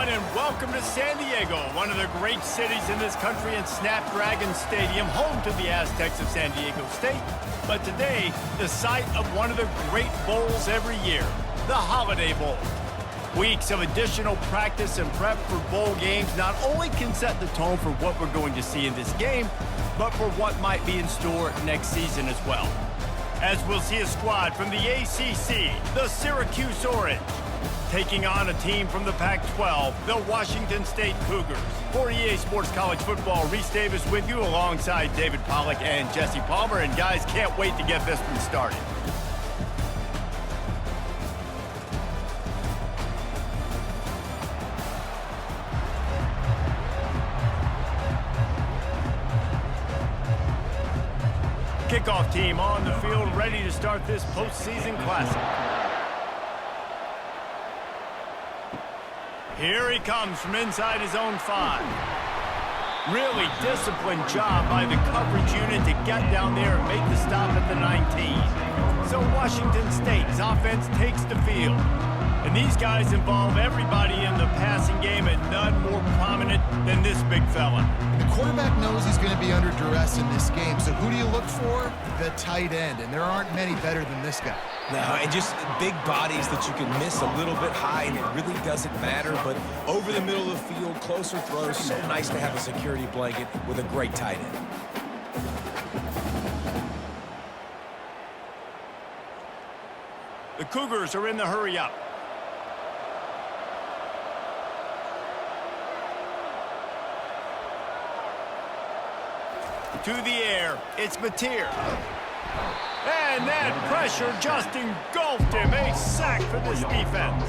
everyone, and welcome to San Diego, one of the great cities in this country, and Snapdragon Stadium, home to the Aztecs of San Diego State. But today, the site of one of the great bowls every year, the Holiday Bowl. Weeks of additional practice and prep for bowl games not only can set the tone for what we're going to see in this game, but for what might be in store next season as well. As we'll see a squad from the ACC, the Syracuse Orange, taking on a team from the Pac-12, the Washington State Cougars. For EA Sports College Football, Reese Davis with you alongside David Pollack and Jesse Palmer. And guys, can't wait to get this one started. Kickoff team on the field, ready to start this postseason classic. Here he comes from inside his own 5. Really disciplined job by the coverage unit to get down there and make the stop at the 19. So Washington State's offense takes the field. And these guys involve everybody in the passing game, and none more prominent than this big fella. The quarterback knows he's going to be under duress in this game, so who do you look for? The tight end, and there aren't many better than this guy. No, and just big bodies that you can miss a little bit high, and it really doesn't matter, but over the middle of the field, closer throws, so nice to have a security blanket with a great tight end. The Cougars are in the hurry-up. To the air, it's Mateer. And that pressure just engulfed him. A sack for this defense.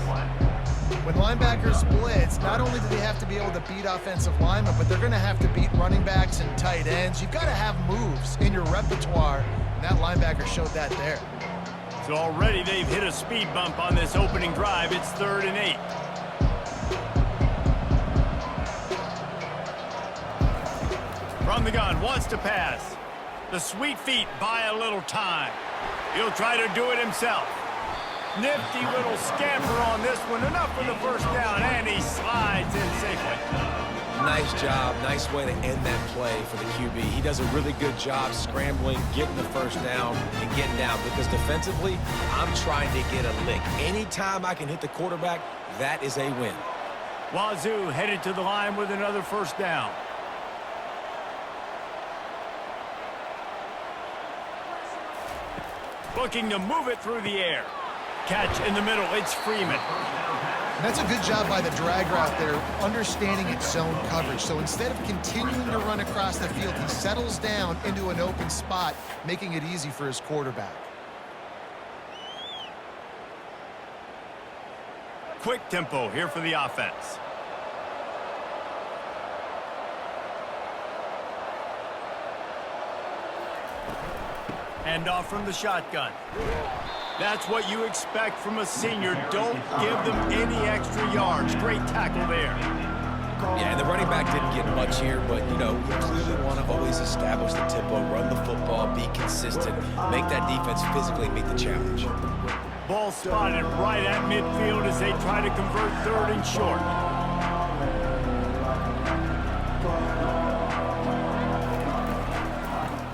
When linebackers blitz, not only do they have to be able to beat offensive linemen, but they're going to have to beat running backs and tight ends. You've got to have moves in your repertoire, and that linebacker showed that there. So already they've hit a speed bump on this opening drive. It's 3rd and 8. From the gun, wants to pass. The sweet feet buy a little time. He'll try to do it himself. Nifty little scamper on this one. Enough for the first down, and he slides in safely. Nice job. Nice way to end that play for the QB. He does a really good job scrambling, getting the first down, and getting down. Because defensively, I'm trying to get a lick. Anytime I can hit the quarterback, that is a win. Wazoo headed to the line with another first down. Looking to move it through the air. Catch in the middle, it's Freeman. That's a good job by the drag route there, understanding its zone coverage. So instead of continuing to run across the field, he settles down into an open spot, making it easy for his quarterback. Quick tempo here for the offense. Hand off from the shotgun. That's what you expect from a senior. Don't give them any extra yards. Great tackle there. Yeah, and the running back didn't get much here, but, you know, you clearly want to always establish the tempo, run the football, be consistent, make that defense physically meet the challenge. Ball spotted right at midfield as they try to convert 3rd and short.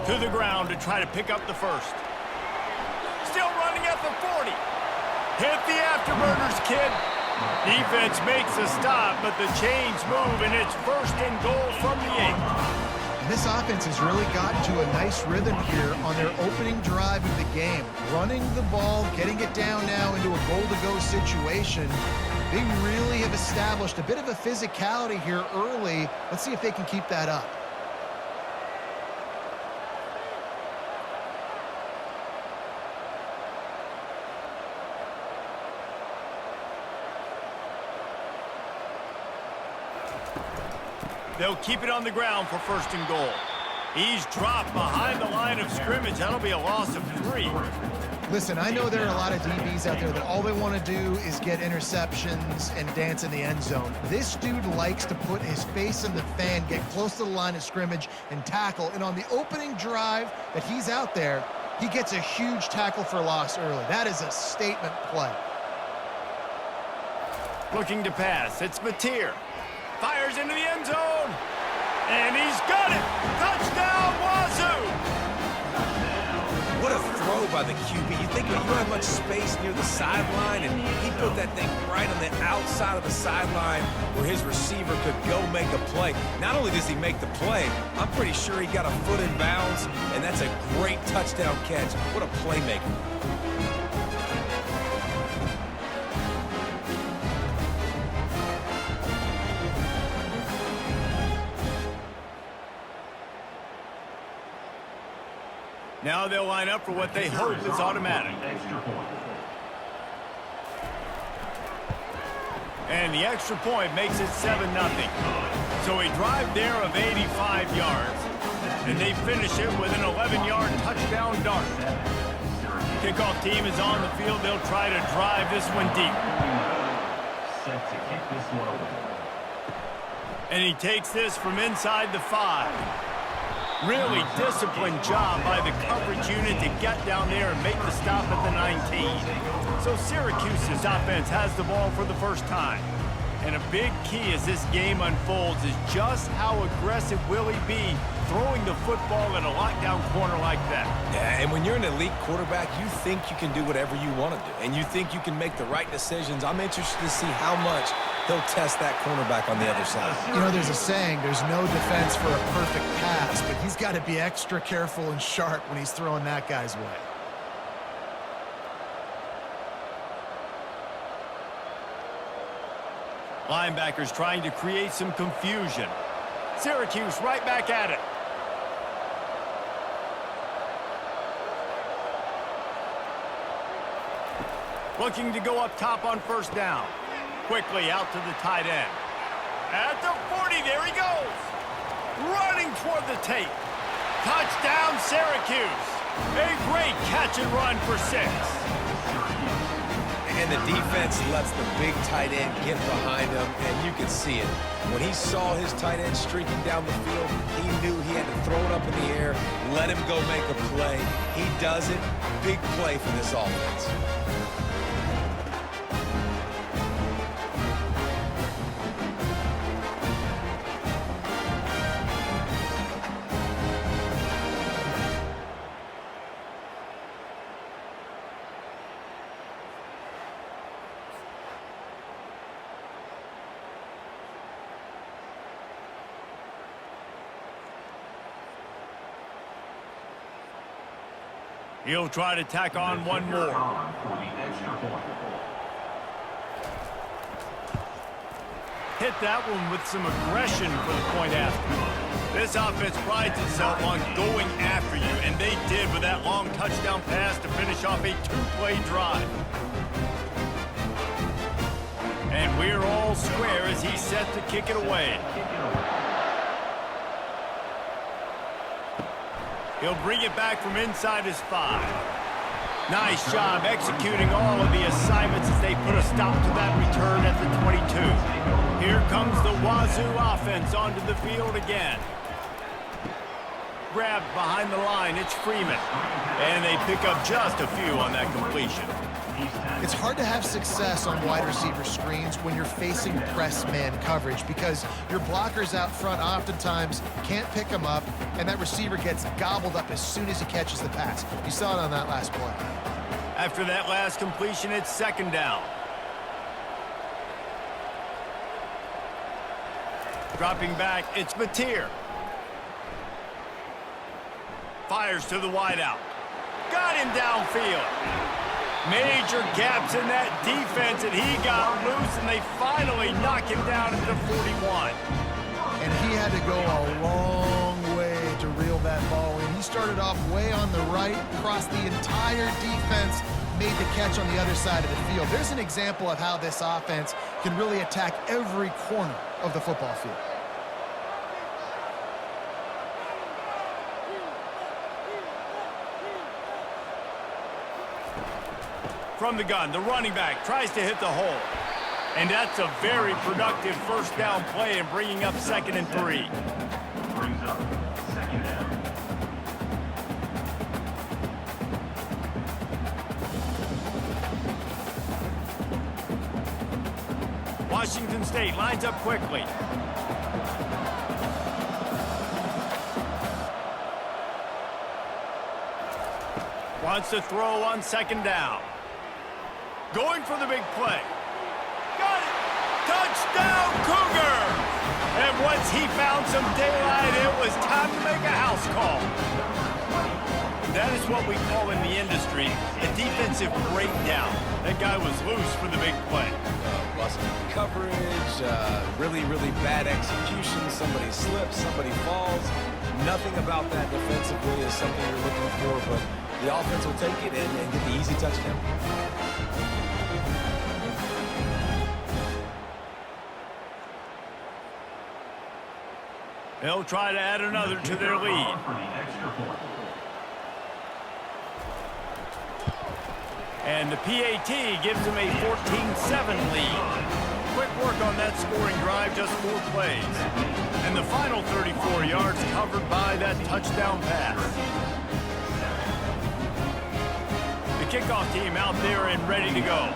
To the ground to try to pick up the first. Still running at the 40. Hit the afterburners, kid. Defense makes a stop, but the chains move, and it's 1st and goal from the 8. This offense has really gotten to a nice rhythm here on their opening drive of the game. Running the ball, getting it down now into a goal-to-go situation. They really have established a bit of a physicality here early. Let's see if they can keep that up. They'll keep it on the ground for 1st and goal. He's dropped behind the line of scrimmage. That'll be a loss of 3. Listen, I know there are a lot of DBs out there that all they want to do is get interceptions and dance in the end zone. This dude likes to put his face in the fan, get close to the line of scrimmage, and tackle. And on the opening drive that he's out there, he gets a huge tackle for loss early. That is a statement play. Looking to pass. It's Mateer. Fires into the end zone. And he's got it. Touchdown, Wazoo. What a throw by the QB. You think you don't have much space near the sideline, and he put that thing right on the outside of the sideline where his receiver could go make a play. Not only does he make the play, I'm pretty sure he got a foot in bounds, and that's a great touchdown catch. What a playmaker. Now they'll line up for what they hope is automatic. And the extra point makes it 7-0. So a drive there of 85 yards. And they finish it with an 11-yard touchdown dart. Kickoff team is on the field. They'll try to drive this one deep. And he takes this from inside the 5. Really disciplined job by the coverage unit to get down there and make the stop at the 19. So Syracuse's offense has the ball for the first time. And a big key as this game unfolds is just how aggressive will he be throwing the football in a lockdown corner like that. Yeah, and when you're an elite quarterback, you think you can do whatever you want to do. And you think you can make the right decisions. I'm interested to see how much he'll test that cornerback on the other side. You know, there's a saying, there's no defense for a perfect pass, but he's got to be extra careful and sharp when he's throwing that guy's way. Linebackers trying to create some confusion. Syracuse right back at it. Looking to go up top on first down. Quickly out to the tight end. At the 40, there he goes. Running toward the tape. Touchdown, Syracuse. A great catch and run for 6. And the defense lets the big tight end get behind him, and you can see it. When he saw his tight end streaking down the field, he knew he had to throw it up in the air, let him go make a play. He does it. Big play for this offense. He'll try to tack on one more. Hit that one with some aggression for the point after. This offense prides itself on going after you, and they did with that long touchdown pass to finish off a 2-play drive. And we're all square as he's set to kick it away. He'll bring it back from inside his 5. Nice job executing all of the assignments as they put a stop to that return at the 22. Here comes the Wazoo offense onto the field again. Grabbed behind the line, it's Freeman. And they pick up just a few on that completion. It's hard to have success on wide receiver screens when you're facing press man coverage because your blockers out front oftentimes can't pick them up, and that receiver gets gobbled up as soon as he catches the pass. You saw it on that last play. After that last completion, it's second down. Dropping back, it's Mateer. Fires to the wideout. Got him downfield. Major gaps in that defense, and he got loose, and they finally knock him down at the 41. And he had to go a long way to reel that ball in. He started off way on the right, crossed the entire defense, made the catch on the other side of the field. There's an example of how this offense can really attack every corner of the football field. From the gun, the running back tries to hit the hole. And that's a very productive first down play and bringing up 2nd and 3. Brings up 2nd down. Washington State lines up quickly. Wants to throw on second down. Going for the big play. Got it! Touchdown, Cougars! And once he found some daylight, it was time to make a house call. That is what we call in the industry a defensive breakdown. That guy was loose for the big play. Busted coverage, really, really bad execution. Somebody slips, somebody falls. Nothing about that defensively is something you're looking for, but the offense will take it and get the easy touchdown. They'll try to add another to their lead. And the PAT gives them a 14-7 lead. Quick work on that scoring drive, just 4 plays. And the final 34 yards covered by that touchdown pass. The kickoff team out there and ready to go.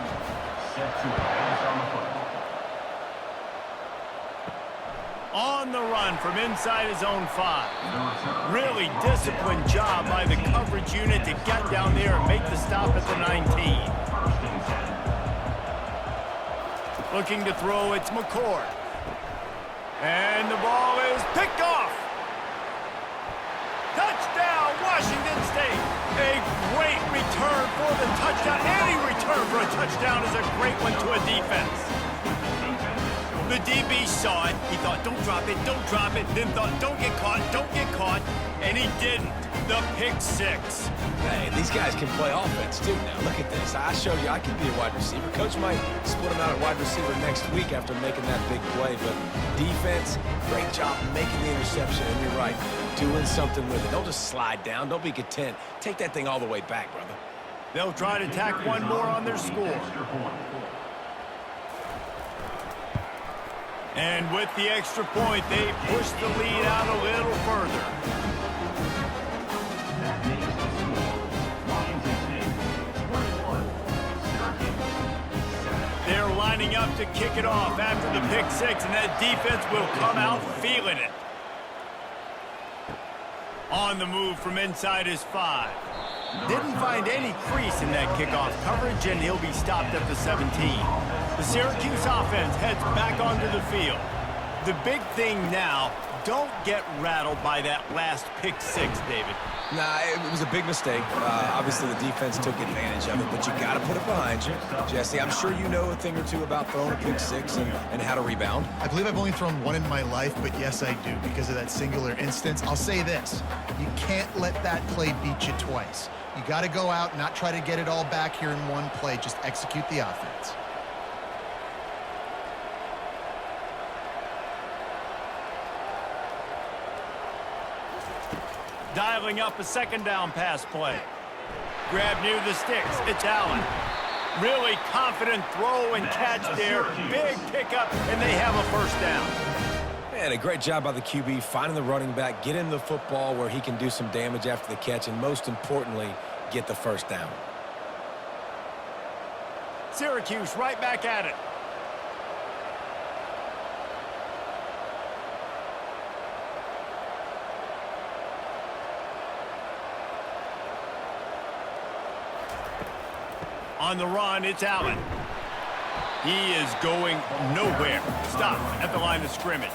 On the run from inside his own 5. Really disciplined job by the coverage unit to get down there and make the stop at the 19. Looking to throw, it's McCord. And the ball is picked off. Touchdown, Washington State. A great return for the touchdown. Any return for a touchdown is a great one to a defense. The DB saw it. He thought, don't drop it, don't drop it. Then thought, don't get caught, and he didn't. The pick 6. Hey, these guys can play offense, too, now. Look at this. I showed you I can be a wide receiver. Coach might split him out at wide receiver next week after making that big play, but defense, great job making the interception, and you're right, doing something with it. Don't just slide down. Don't be content. Take that thing all the way back, brother. They'll try to tack one more on their score. And with the extra point, they push the lead out a little further. They're lining up to kick it off after the pick 6, and that defense will come out feeling it. On the move from inside his 5. Didn't find any crease in that kickoff coverage, and he'll be stopped at the 17. The Syracuse offense heads back onto the field. The big thing now, don't get rattled by that last pick 6, David. Nah, it was a big mistake. Obviously, the defense took advantage of it, but you got to put it behind you. Jesse, I'm sure you know a thing or two about throwing a pick 6 and how to rebound. I believe I've only thrown one in my life, but yes, I do because of that singular instance. I'll say this. You can't let that play beat you twice. You got to go out, not try to get it all back here in one play. Just execute the offense. Dialing up a second down pass play. Grab near the sticks. It's Allen. Really confident throw and catch there. Big pickup, and they have a first down. Man, a great job by the QB finding the running back, get him the football where he can do some damage after the catch, and most importantly, get the first down. Syracuse right back at it. On the run, it's Allen. He is going nowhere. Stop at the line of scrimmage.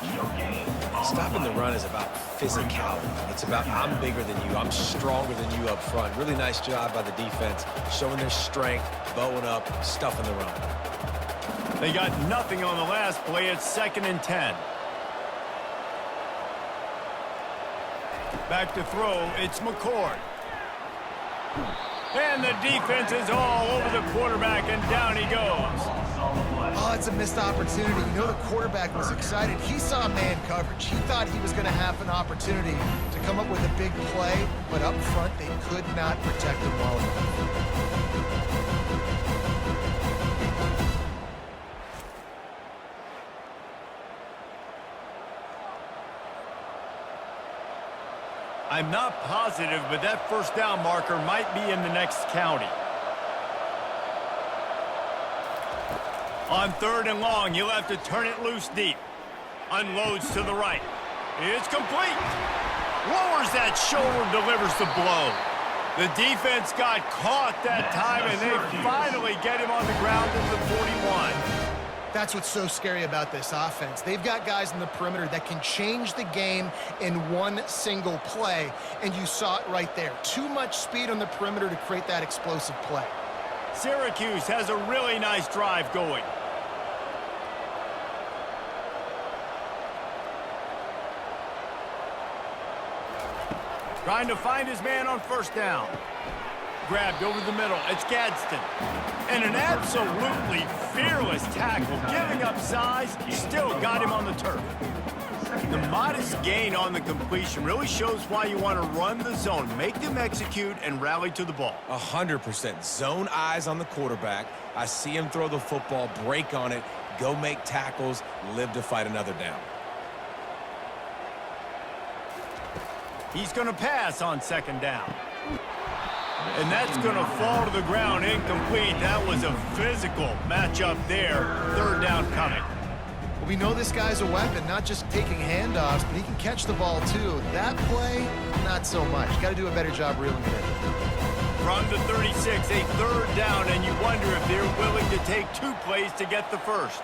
Stopping the run is about physicality. It's about I'm bigger than you. I'm stronger than you up front. Really nice job by the defense, showing their strength, bowing up, stuffing the run. They got nothing on the last play. It's 2nd and 10. Back to throw. It's McCord. And the defense is all over the quarterback, and down he goes. Oh, it's a missed opportunity. You know the quarterback was excited. He saw man coverage. He thought he was going to have an opportunity to come up with a big play, but up front they could not protect him well enough. I'm not positive, but that first down marker might be in the next county. On 3rd and long, he'll have to turn it loose deep. Unloads to the right. It's complete. Lowers that shoulder, delivers the blow. The defense got caught that time, and they finally get him on the ground at the 41. That's what's so scary about this offense. They've got guys in the perimeter that can change the game in one single play, and you saw it right there. Too much speed on the perimeter to create that explosive play. Syracuse has a really nice drive going. Trying to find his man on 1st down. Grabbed over the middle. It's Gadsden. And an absolutely fearless tackle. Giving up size, still got him on the turf. The modest gain on the completion really shows why you want to run the zone. Make them execute and rally to the ball. 100%. Zone eyes on the quarterback. I see him throw the football, break on it, go make tackles, live to fight another down. He's going to pass on 2nd down. And that's going to fall to the ground incomplete. That was a physical matchup there. 3rd down coming. Well, we know this guy's a weapon, not just taking handoffs, but he can catch the ball too. That play, not so much. Got to do a better job reeling it in. From the 36, a 3rd down, and you wonder if they're willing to take 2 plays to get the first.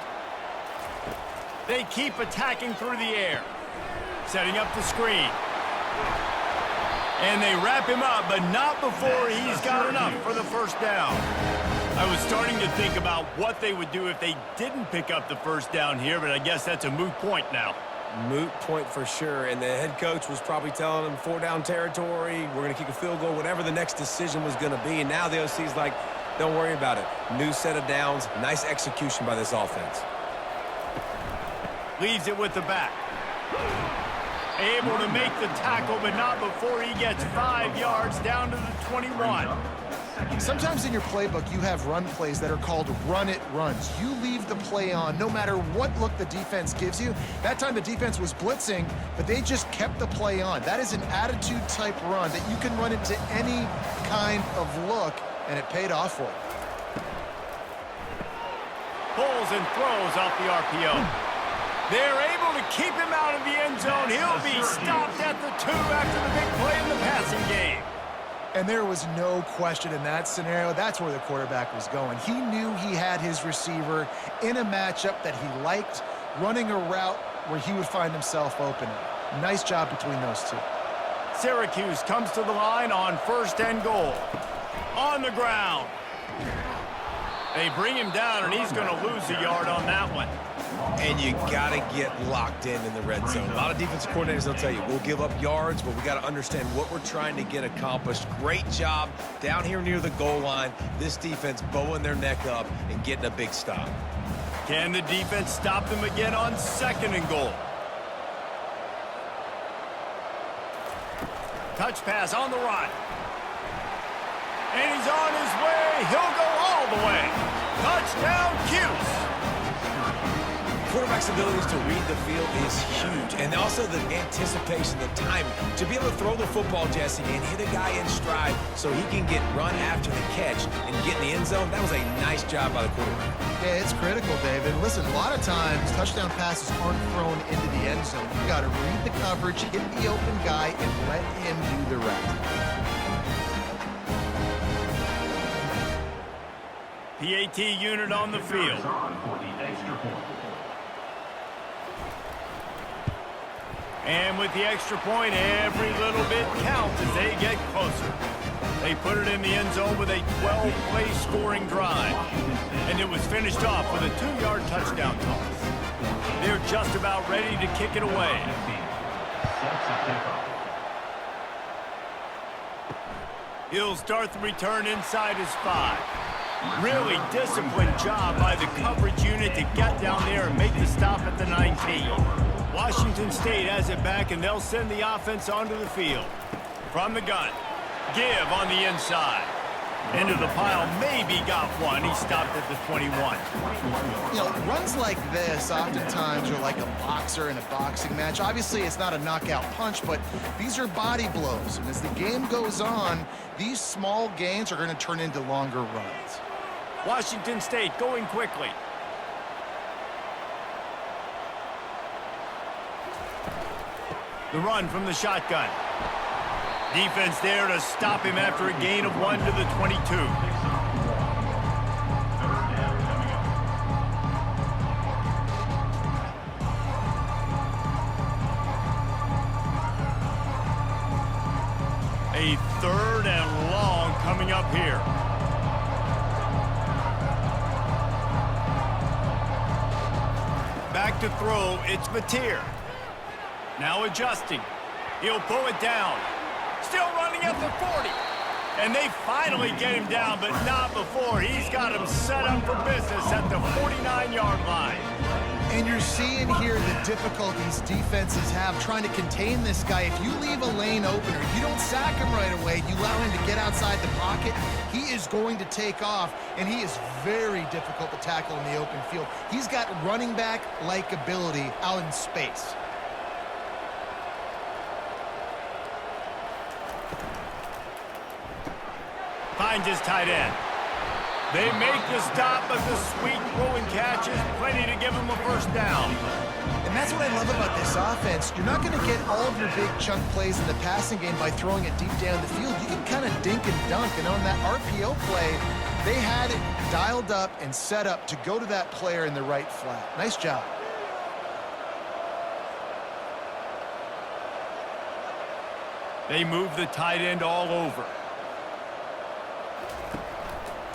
They keep attacking through the air. Setting up the screen. And they wrap him up, but not before he's got enough for the 1st down. I was starting to think about what they would do if they didn't pick up the 1st down here, but I guess that's a moot point now. Moot point for sure, and the head coach was probably telling them 4-down territory, we're going to kick a field goal, whatever the next decision was going to be, and now the OC's like, don't worry about it. New set of downs, nice execution by this offense. Leaves it with the back. Able to make the tackle, but not before he gets 5 yards down to the 21. Sometimes in your playbook, you have run plays that are called run-it runs. You leave the play on no matter what look the defense gives you. That time the defense was blitzing, but they just kept the play on. That is an attitude-type run that you can run into any kind of look, and it paid off for you. Pulls and throws off the RPO. They're able to keep him out of the end zone. He'll be stopped at the 2 after the big play in the passing game. And there was no question in that scenario. That's where the quarterback was going. He knew he had his receiver in a matchup that he liked, running a route where he would find himself open. Nice job between those two. Syracuse comes to the line on 1st and goal. On the ground. They bring him down, and he's going to lose a yard on that one. And you got to get locked in the red zone. A lot of defensive coordinators, they'll tell you, we'll give up yards, but we got to understand what we're trying to get accomplished. Great job down here near the goal line. This defense bowing their neck up and getting a big stop. Can the defense stop them again on 2nd and goal? Touch pass on the run. And he's on his way. He'll go all the way. Touchdown, Cuse. Quarterback's abilities to read the field is huge. And also the anticipation, the timing. To be able to throw the football, Jesse, and hit a guy in stride so he can get run after the catch and get in the end zone, that was a nice job by the quarterback. Yeah, it's critical, David. Listen, a lot of times touchdown passes aren't thrown into the end zone. You got to read the coverage, hit the open guy, and let him do the rest. PAT unit on the field. And with the extra point, every little bit counts as they get closer. They put it in the end zone with a 12-play scoring drive. And it was finished off with a 2-yard touchdown toss. They're just about ready to kick it away. He'll start the return inside his 5. Really disciplined job by the coverage unit to get down there and make the stop at the 19. Washington State has it back, and they'll send the offense onto the field. From the gun, give on the inside. Into the pile, maybe got one. He stopped at the 21. You know, runs like this oftentimes are like a boxer in a boxing match. Obviously, it's not a knockout punch, but these are body blows. And as the game goes on, these small gains are going to turn into longer runs. Washington State going quickly. The run from the shotgun. Defense there to stop him after a gain of 1 to the 22. A 3rd and long coming up here. Back to throw, it's Mateer. Now adjusting. He'll pull it down. Still running at the 40. And they finally get him down, but not before. He's got him set up for business at the 49-yard line. And you're seeing here the difficulties defenses have trying to contain this guy. If you leave a lane open or you don't sack him right away, you allow him to get outside the pocket, he is going to take off, and he is very difficult to tackle in the open field. He's got running back-like ability out in space. Finds his tight end. They make the stop, but the sweet throwing catch is plenty to give him a first down. And that's what I love about this offense. You're not going to get all of your big chunk plays in the passing game by throwing it deep down the field. You can kind of dink and dunk, and on that RPO play, they had it dialed up and set up to go to that player in the right flat. Nice job. They move the tight end all over.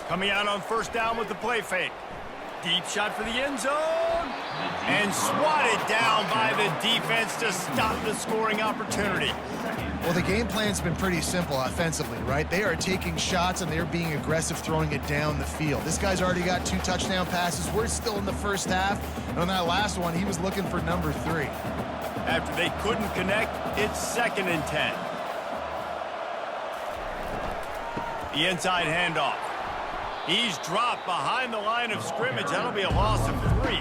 Coming out on first down with the play fake. Deep shot for the end zone. And swatted down by the defense to stop the scoring opportunity. Well, the game plan's been pretty simple offensively, right? They are taking shots, and they're being aggressive throwing it down the field. This guy's already got 2 touchdown passes. We're still in the first half. And on that last one, he was looking for number 3. After they couldn't connect, it's 2nd and 10. The inside handoff. He's dropped behind the line of scrimmage. That'll be a loss of 3.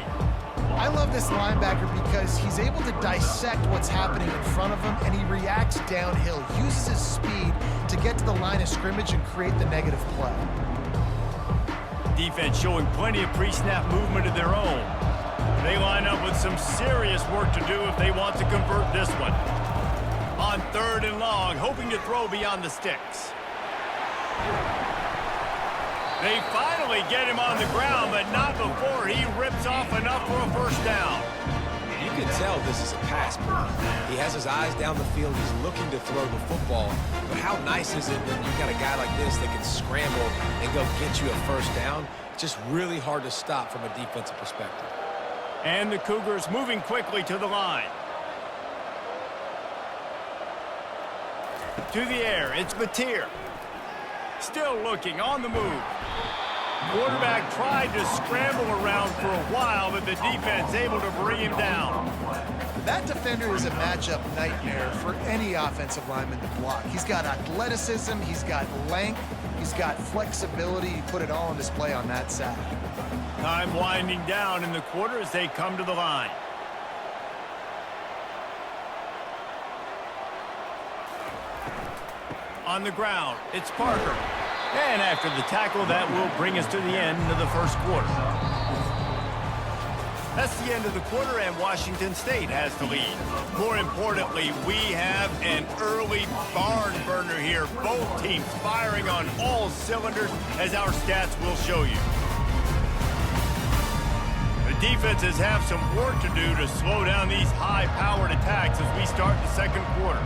I love this linebacker because he's able to dissect what's happening in front of him, and he reacts downhill, uses his speed to get to the line of scrimmage and create the negative play. Defense showing plenty of pre-snap movement of their own. They line up with some serious work to do if they want to convert this one. On 3rd and long, hoping to throw beyond the sticks. They finally get him on the ground, but not before he rips off enough for a first down. You can tell this is a pass play. He has his eyes down the field. He's looking to throw the football. But how nice is it when you've got a guy like this that can scramble and go get you a first down? It's just really hard to stop from a defensive perspective. And the Cougars moving quickly to the line. To the air, it's Mateer. Still looking on the move. Quarterback tried to scramble around for a while, but the defense able to bring him down. That defender is a matchup nightmare for any offensive lineman to block. He's got athleticism, he's got length, he's got flexibility. He put it all on display on that sack. Time winding down in the quarter as they come to the line. On the ground, it's Parker. And after the tackle, that will bring us to the end of the first quarter. That's the end of the quarter, and Washington State has the lead. More importantly, we have an early barn burner here. Both teams firing on all cylinders, as our stats will show you. The defenses have some work to do to slow down these high-powered attacks as we start the second quarter.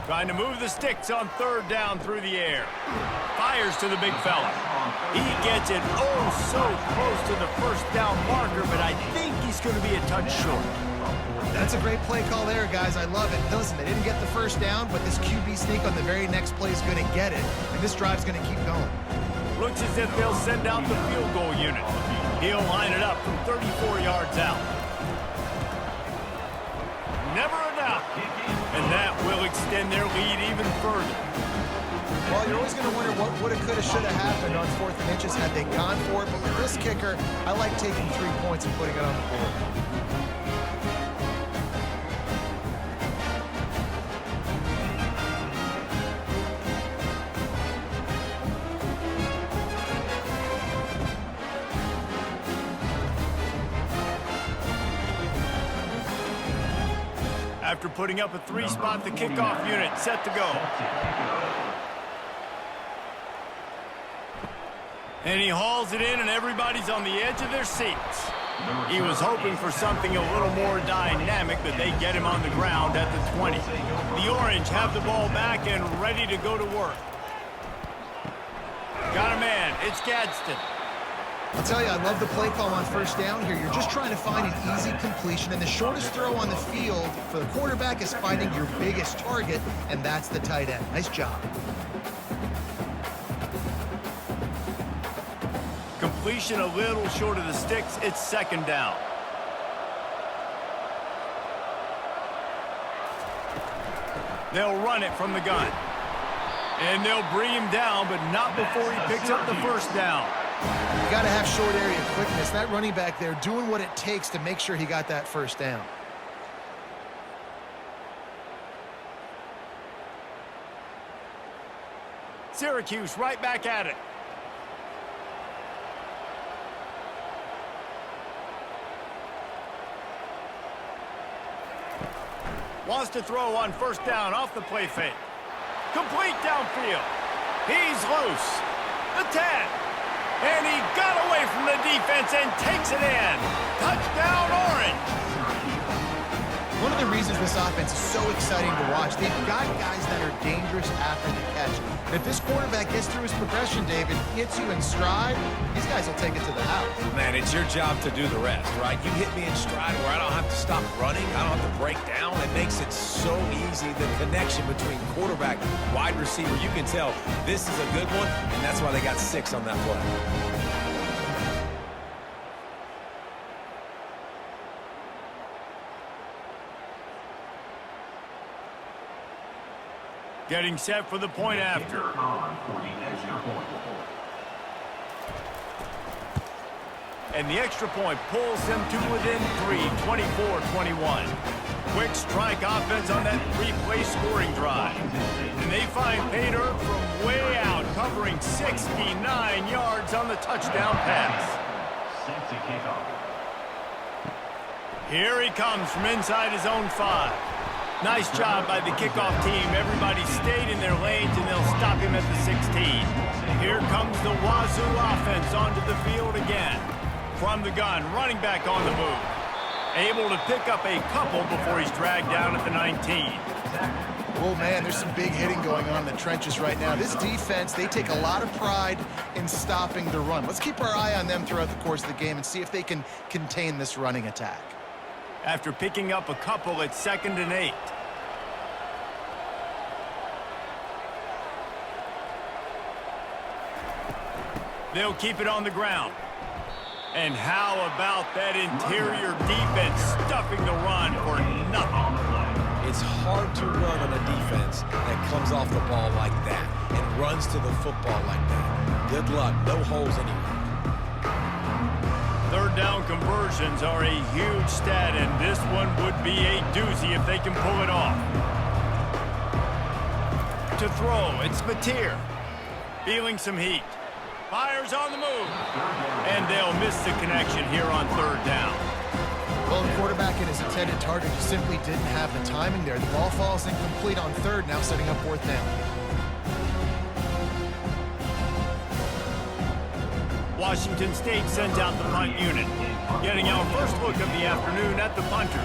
Trying to move the sticks on 3rd down through the air. Fires to the big fella. He gets it so close to the first down marker, but I think he's going to be a touch short. That's a great play call there, guys. I love it. Listen, they didn't get the first down, but this QB sneak on the very next play is going to get it, and this drive's going to keep going. Looks as if they'll send out the field goal unit. He'll line it up from 34 yards out. Never enough. And that will extend their lead even further. Well, you're always going to wonder what woulda, coulda, shoulda happened on 4th and inches had they gone for it. But with this kicker, I like taking 3 points and putting it on the board. After putting up a 3-spot, the kickoff unit set to go. And he hauls it in, and everybody's on the edge of their seats. He was hoping for something a little more dynamic, but they get him on the ground at the 20. The Orange have the ball back and ready to go to work. Got a man. It's Gadsden. I'll tell you, I love the play call on first down here. You're just trying to find an easy completion, and the shortest throw on the field for the quarterback is finding your biggest target, and that's the tight end. Nice job. Completion a little short of the sticks. It's second down. They'll run it from the gun. And they'll bring him down, but not before he picks up the first down. You got to have short area quickness. That running back there doing what it takes to make sure he got that first down. Syracuse right back at it. Wants to throw on first down off the play fake. Complete downfield. He's loose. The 10. And he got away from the defense and takes it in. Touchdown, Orange. One of the reasons this offense is so exciting to watch, they've got guys that are dangerous after the catch. And if this quarterback gets through his progression, David, hits you in stride, these guys will take it to the house. Man, it's your job to do the rest, right? You hit me in stride where I don't have to stop running. I don't have to break down. It makes it so easy. The connection between quarterback, wide receiver, you can tell this is a good one, and that's why they got 6 on that play. Getting set for the point after. And the extra point pulls them to within 3, 24-21. Quick strike offense on that 3-play scoring drive. And they find pay dirt from way out, covering 69 yards on the touchdown pass. Here he comes from inside his own 5. Nice job by the kickoff team. Everybody stayed in their lanes, and they'll stop him at the 16. Here comes the Wazoo offense onto the field again. From the gun, running back on the move. Able to pick up a couple before he's dragged down at the 19. Oh, man, there's some big hitting going on in the trenches right now. This defense, they take a lot of pride in stopping the run. Let's keep our eye on them throughout the course of the game and see if they can contain this running attack. After picking up a couple, it's 2nd and 8. They'll keep it on the ground. And how about that interior defense stuffing the run for nothing? It's hard to run on a defense that comes off the ball like that and runs to the football like that. Good luck. No holes anywhere. Third down conversions are a huge stat, and this one would be a doozy if they can pull it off. To throw, it's Mateer. Feeling some heat. Fires on the move. And they'll miss the connection here on third down. Well, the quarterback and his intended target just simply didn't have the timing there. The ball falls incomplete on third, now setting up 4th down. Washington State sends out the punt unit. Getting our first look of the afternoon at the punter.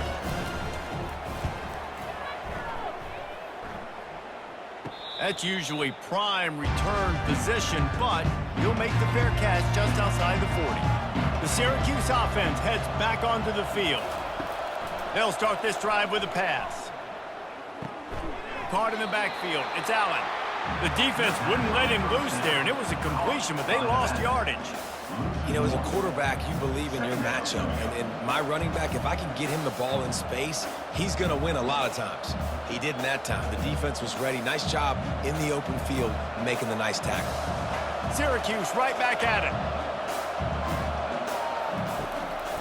That's usually prime return position, but he'll make the fair catch just outside the 40. The Syracuse offense heads back onto the field. They'll start this drive with a pass. Caught in the backfield. It's Allen. The defense wouldn't let him loose there, and it was a completion, but they lost yardage. You know, as a quarterback, you believe in your matchup. And my running back, if I can get him the ball in space, he's going to win a lot of times. He didn't that time. The defense was ready. Nice job in the open field making the nice tackle. Syracuse right back at it.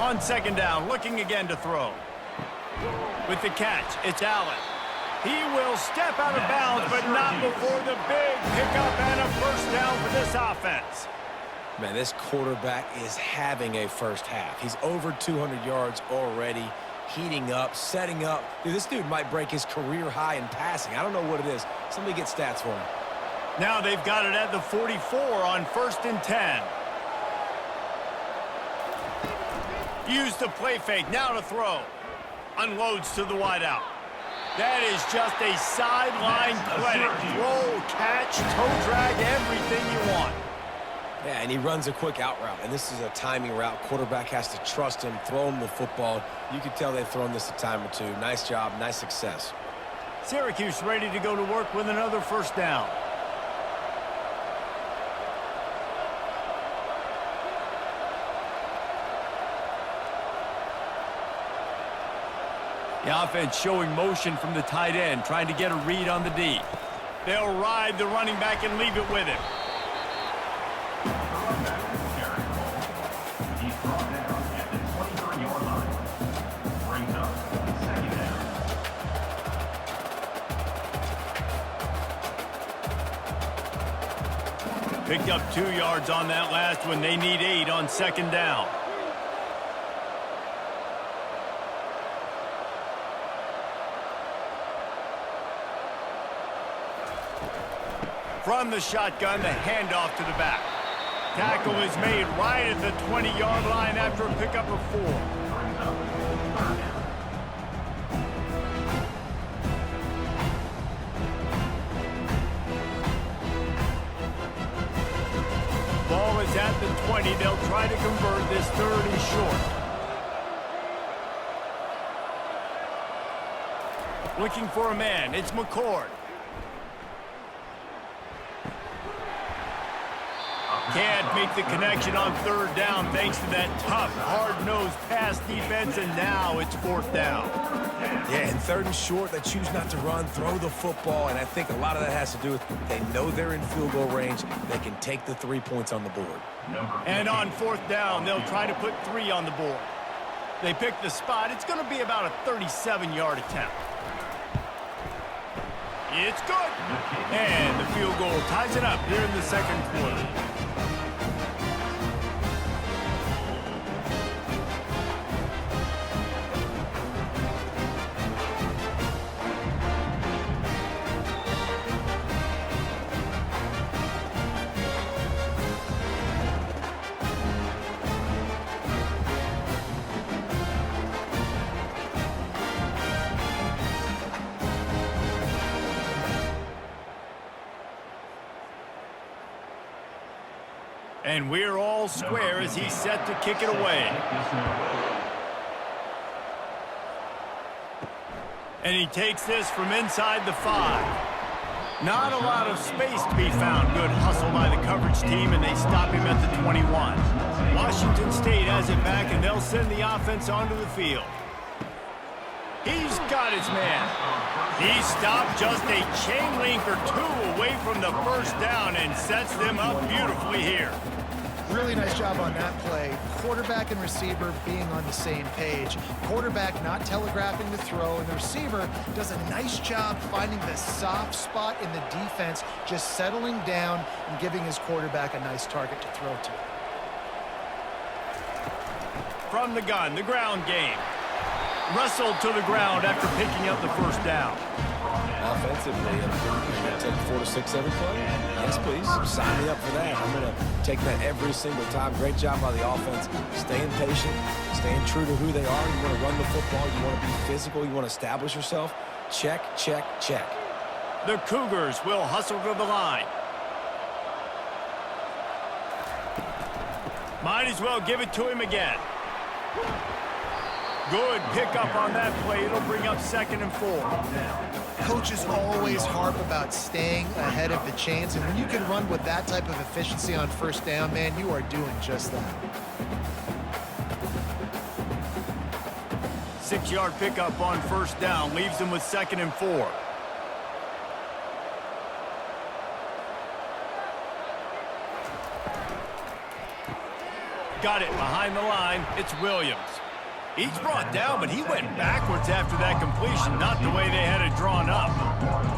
On 2nd down, looking again to throw. With the catch, it's Allen. He will step out of bounds, but not before the big pickup and a first down for this offense. Man, this quarterback is having a first half. He's over 200 yards already. heating up, setting up. Dude, this dude might break his career high in passing. I don't know what it is. Somebody get stats for him. Now they've got it at the 44 on 1st and 10. Use the play fake, now to throw. Unloads to the wideout. That is just a sideline credit. Throw, catch, toe drag, everything you want. Yeah, and he runs a quick out route, and this is a timing route. Quarterback has to trust him, throw him the football. You can tell they've thrown this a time or two. Nice job, nice success. Syracuse ready to go to work with another 1st down. The offense showing motion from the tight end, trying to get a read on the D. They'll ride the running back and leave it with him. He's brought down at the 23-yard line. Brings up 2nd down. Picked up 2 yards on that last one. They need 8 on 2nd down. From the shotgun, the handoff to the back. Tackle is made right at the 20-yard line after a pickup of 4. Brings up 3rd down. Ball is at the 20. They'll try to convert this 3rd and short. Looking for a man. It's McCord. Can't make the connection on 3rd down thanks to that tough, hard-nosed pass defense, and now it's 4th down. Yeah, and 3rd and short, they choose not to run, throw the football, and I think a lot of that has to do with they know they're in field goal range. They can take the 3 points on the board. And on 4th down, they'll try to put 3 on the board. They pick the spot. It's going to be about a 37-yard attempt. It's good. And the field goal ties it up here in the 2nd quarter. And we're all square as he's set to kick it away. And he takes this from inside the 5. Not a lot of space to be found. Good hustle by the coverage team, and they stop him at the 21. Washington State has it back, and they'll send the offense onto the field. He's got his man. He stopped just a chain link or 2 away from the 1st down and sets them up beautifully here. Really nice job on that play. Quarterback and receiver being on the same page. Quarterback not telegraphing the throw, and the receiver does a nice job finding the soft spot in the defense, just settling down and giving his quarterback a nice target to throw to. From the gun, the ground game. Wrestled to the ground after picking up the 1st down. Offensively, I'm going to take 4 to 6 every play. Yes, please. Sign me up for that. I'm going to take that every single time. Great job by the offense. Staying patient, staying true to who they are. You want to run the football. You want to be physical. You want to establish yourself. Check, check, check. The Cougars will hustle to the line. Might as well give it to him again. Good pickup on that play. It'll bring up 2nd and 4. Coaches always harp about staying ahead of the chains, and when you can run with that type of efficiency on 1st down, man, you are doing just that. 6-yard pickup on 1st down. Leaves them with 2nd and 4. Got it behind the line. It's Williams. He's brought down, but he went backwards after that completion, not the way they had it drawn up.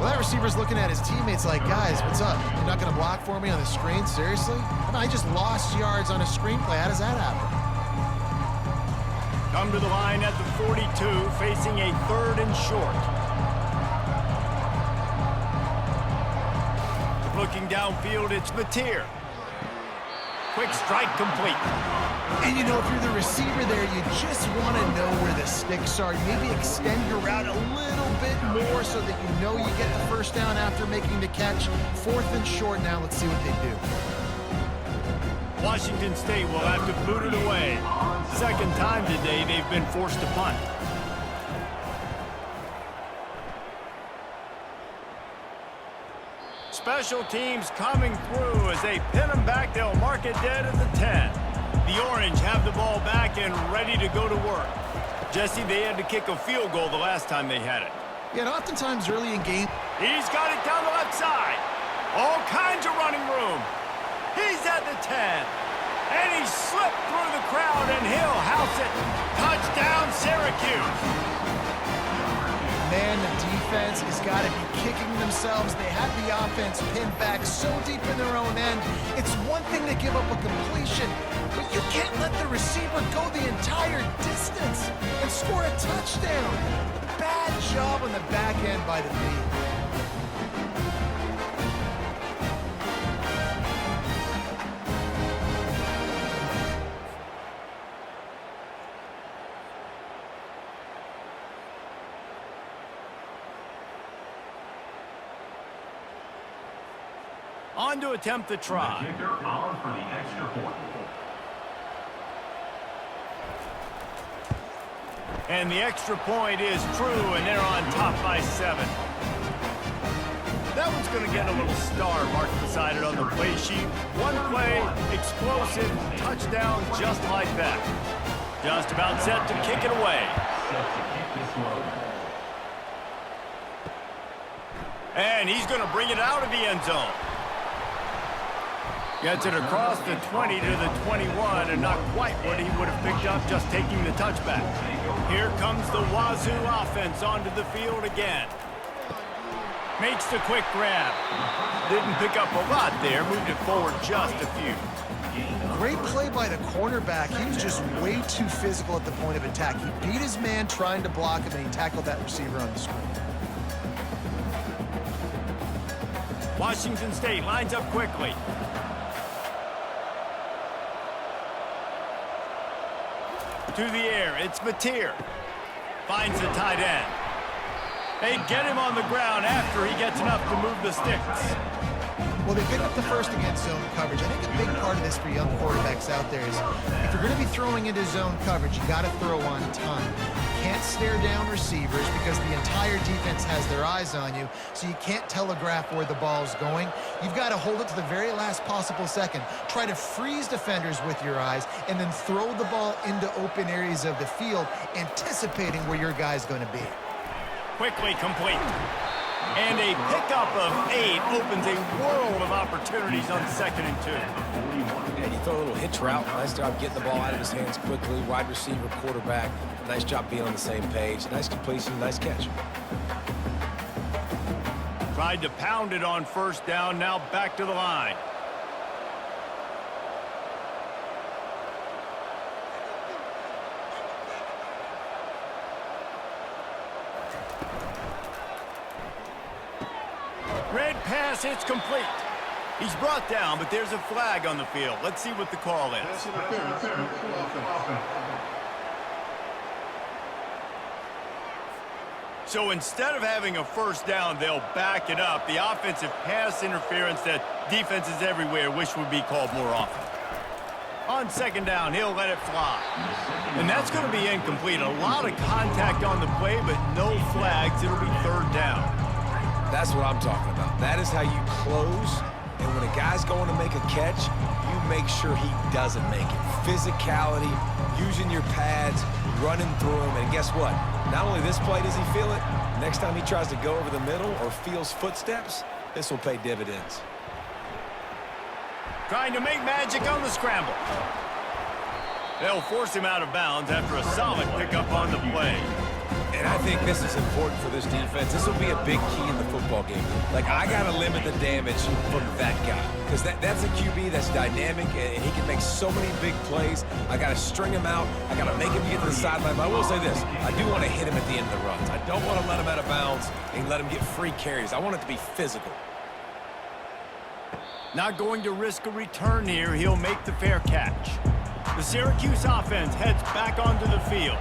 Well, that receiver's looking at his teammates like, guys, what's up? You're not going to block for me on the screen? Seriously? I just lost yards on a screenplay. How does that happen? come to the line at the 42, facing a 3rd and short. Looking downfield, it's Mateer. Quick strike complete. And, you know, if you're the receiver there, you just want to know where the sticks are. Maybe extend your route a little bit more so that you know you get the first down after making the catch. 4th and short now. Let's see what they do. Washington State will have to boot it away. 2nd time today they've been forced to punt. Special teams coming through as they pin them back. They'll mark it dead at the 10. The Orange have the ball back and ready to go to work. Jesse, they had to kick a field goal the last time they had it. Yeah, and oftentimes early in game. He's got it down the left side. All kinds of running room. He's at the 10. And he slipped through the crowd, and he'll house it. Touchdown, Syracuse. Man, the defense has got to be kicking themselves. They have the offense pinned back so deep in their own end. It's one thing to give up a completion, but you can't let the receiver go the entire distance and score a touchdown. Bad job on the back end by the D. On to attempt the try. The kicker on for the extra point. And the extra point is true, and they're on top by 7. That one's going to get a little star marked beside it on the play sheet. One play, explosive, touchdown just like that. Just about set to kick it away. Set to kick this one. And he's going to bring it out of the end zone. Gets it across the 20 to the 21, and not quite what he would have picked up just taking the touchback. Here comes the Wazoo offense onto the field again. Makes the quick grab. Didn't pick up a lot there, moved it forward just a few. Great play by the cornerback. He was just way too physical at the point of attack. He beat his man trying to block him, and he tackled that receiver on the screen. Washington State lines up quickly. To the air, it's Mateer. Finds the tight end. They get him on the ground after he gets enough to move the sticks. Well, they pick up the first against zone coverage. I think a big part of this for young quarterbacks out there is if you're going to be throwing into zone coverage, you got to throw on time. You can't stare down receivers because the entire defense has their eyes on you, so you can't telegraph where the ball's going. You've got to hold it to the very last possible second. Try to freeze defenders with your eyes and then throw the ball into open areas of the field, anticipating where your guy's going to be. Quickly complete. And a pickup of 8 opens a world of opportunities on 2nd and 2. And you throw a little hitch route. Nice job getting the ball out of his hands quickly. Wide receiver, quarterback. Nice job being on the same page. Nice completion, nice catch. Tried to pound it on 1st down, now back to the line. Red pass, it's complete. He's brought down, but there's a flag on the field. Let's see what the call is. So instead of having a 1st down, they'll back it up. The offensive pass interference that defenses everywhere wish would be called more often. On 2nd down, he'll let it fly. And that's going to be incomplete. A lot of contact on the play, but no flags. It'll be 3rd down. That's what I'm talking about. That is how you close. And when a guy's going to make a catch, you make sure he doesn't make it. Physicality, using your pads, running through him. And guess what? Not only this play does he feel it, next time he tries to go over the middle or feels footsteps, this will pay dividends. Trying to make magic on the scramble. They'll force him out of bounds after a solid pickup on the play. And I think this is important for this defense. This will be a big key in the football game. Like, I got to limit the damage from that guy because that's a QB that's dynamic, and he can make so many big plays. I got to string him out. I got to make him get to the sideline. But I will say this. I do want to hit him at the end of the runs. I don't want to let him out of bounds and let him get free carries. I want it to be physical. Not going to risk a return here. He'll make the fair catch. The Syracuse offense heads back onto the field.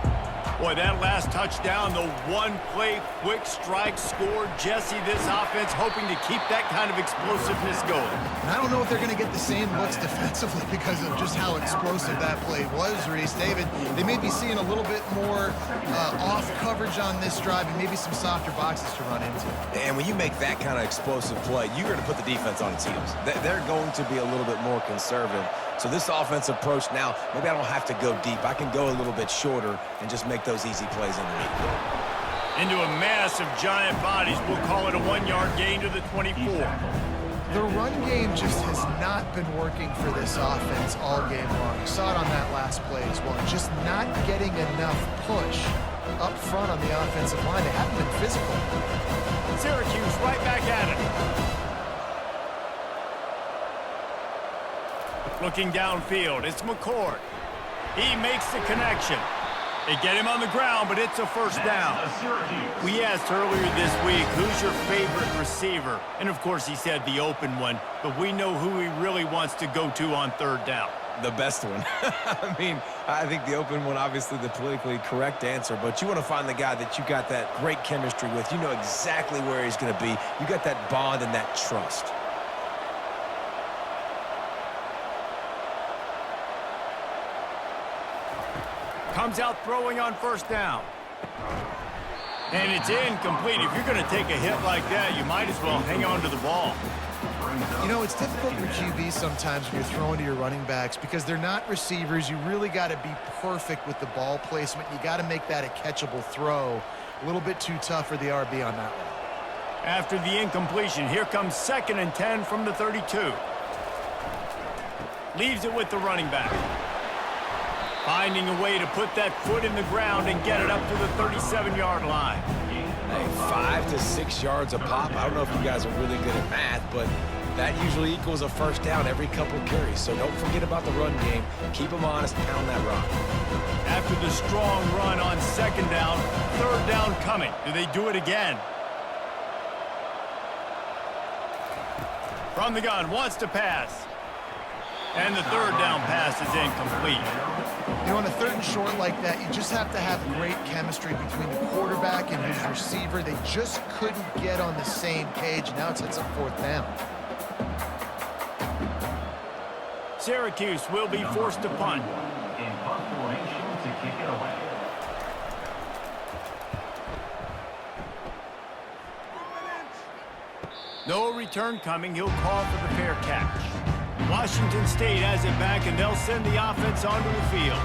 Boy, that last touchdown, the one-play quick strike score. Jesse, this offense hoping to keep that kind of explosiveness going. And I don't know if they're going to get the same looks defensively because of just how explosive that play was, Reese. David, they may be seeing a little bit more off coverage on this drive and maybe some softer boxes to run into. And when you make that kind of explosive play, you're going to put the defense on its heels. They're going to be a little bit more conservative. So this offense approach now, maybe I don't have to go deep. I can go a little bit shorter and just make those easy plays underneath. Into a mass of giant bodies. We'll call it a 1-yard gain to the 24. The run game just has not been working for this offense all game long. You saw it on that last play as well. Just not getting enough push up front on the offensive line. They haven't been physical. Syracuse right back at it. Looking downfield, it's McCord. He makes the connection. They get him on the ground, but it's a first down. We asked earlier this week, who's your favorite receiver? And, of course, he said the open one, but we know who he really wants to go to on third down. The best one. I mean, I think the open one, obviously the politically correct answer, but you want to find the guy that you got that great chemistry with. You know exactly where he's going to be. You got that bond and that trust. Comes out throwing on first down. And it's incomplete. If you're going to take a hit like that, you might as well hang on to the ball. You know, it's difficult for QB sometimes when you're throwing to your running backs because they're not receivers. You really got to be perfect with the ball placement. You got to make that a catchable throw. A little bit too tough for the RB on that one. After the incompletion, here comes 2nd and 10 from the 32. Leaves it with the running back. Finding a way to put that foot in the ground and get it up to the 37-yard line. Hey, 5 to 6 yards a pop. I don't know if you guys are really good at math, but that usually equals a first down every couple carries. So don't forget about the run game. Keep them honest, pound that rock. After the strong run on 2nd down, 3rd down coming. Do they do it again? From the gun, wants to pass. And the 3rd down pass is incomplete. You know, on a 3rd and short like that, you just have to have great chemistry between the quarterback and his receiver. They just couldn't get on the same page. Now it sets up 4th down. Syracuse will be forced to punt. In punt formation to kick it away. No return coming. He'll call for the fair catch. Washington State has it back, and they'll send the offense onto the field.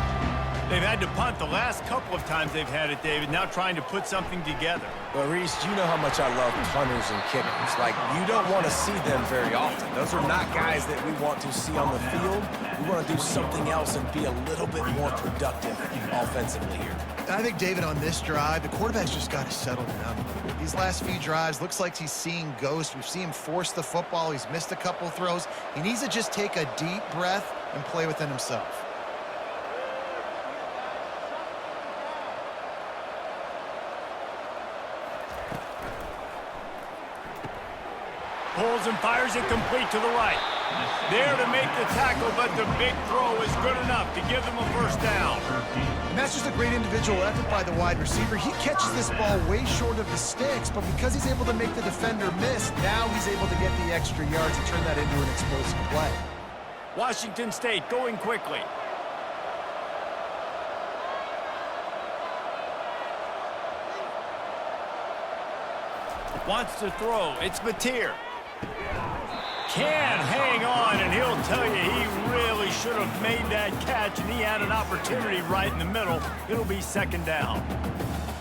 They've had to punt the last couple of times they've had it, David, now trying to put something together. Well, Reese, you know how much I love punters and kickers. Like, you don't want to see them very often. Those are not guys that we want to see on the field. We want to do something else and be a little bit more productive offensively here. I think, David, on this drive, the quarterback's just got to settle down. These last few drives, looks like he's seeing ghosts. We've seen him force the football. He's missed a couple throws. He needs to just take a deep breath and play within himself. Pulls and fires it complete to the right. There to make the tackle, but the big throw is good enough to give them a first down. And that's just a great individual effort by the wide receiver. He catches this ball way short of the sticks, but because he's able to make the defender miss, now he's able to get the extra yards and turn that into an explosive play. Washington State going quickly. Wants to throw. It's Mateer. Can hang on, and he'll tell you he really should have made that catch, and he had an opportunity right in the middle. It'll be 2nd down.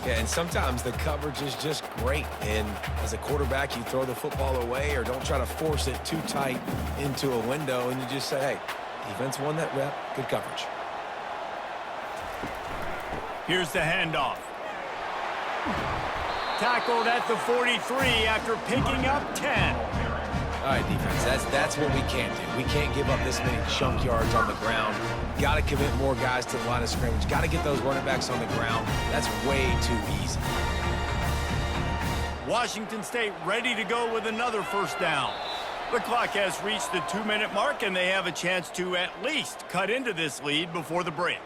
Yeah, and sometimes the coverage is just great. And as a quarterback, you throw the football away or don't try to force it too tight into a window, and you just say, hey, defense won that rep, good coverage. Here's the handoff. tackled at the 43 after picking up 10. All right, defense, that's what we can't do. We can't give up this many chunk yards on the ground. Got to commit more guys to the line of scrimmage. Got to get those running backs on the ground. That's way too easy. Washington State ready to go with another first down. The clock has reached the 2-minute mark, and they have a chance to at least cut into this lead before the break.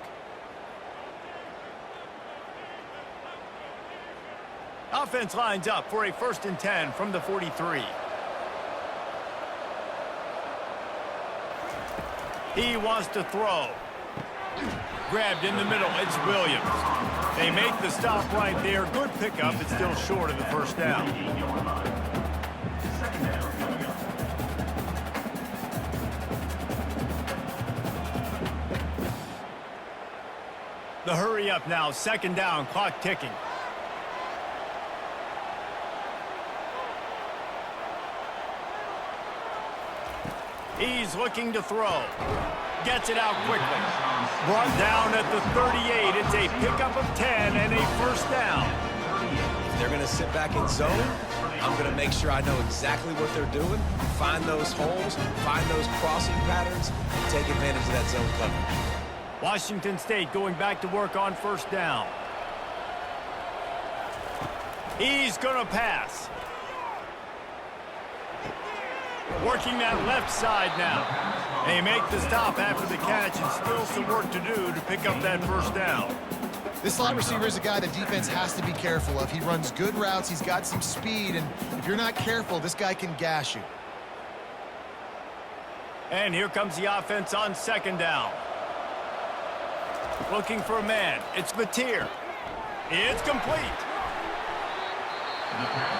Offense lines up for a 1st and 10 from the 43. He wants to throw. Grabbed in the middle, it's Williams. They make the stop right there. Good pickup, it's still short of the first down. The hurry up now, 2nd down, clock ticking. He's looking to throw. Gets it out quickly. Brought down at the 38. It's a pickup of 10 and a 1st down. If they're going to sit back in zone, I'm going to make sure I know exactly what they're doing, find those holes, find those crossing patterns, and take advantage of that zone coverage. Washington State going back to work on 1st down. He's going to pass. Working that left side now. They make the stop after the catch, and still some work to do to pick up that 1st down. This slot receiver is a guy the defense has to be careful of. He runs good routes, he's got some speed, and if you're not careful, this guy can gash you. And here comes the offense on 2nd down. Looking for a man. It's Mateer. It's complete.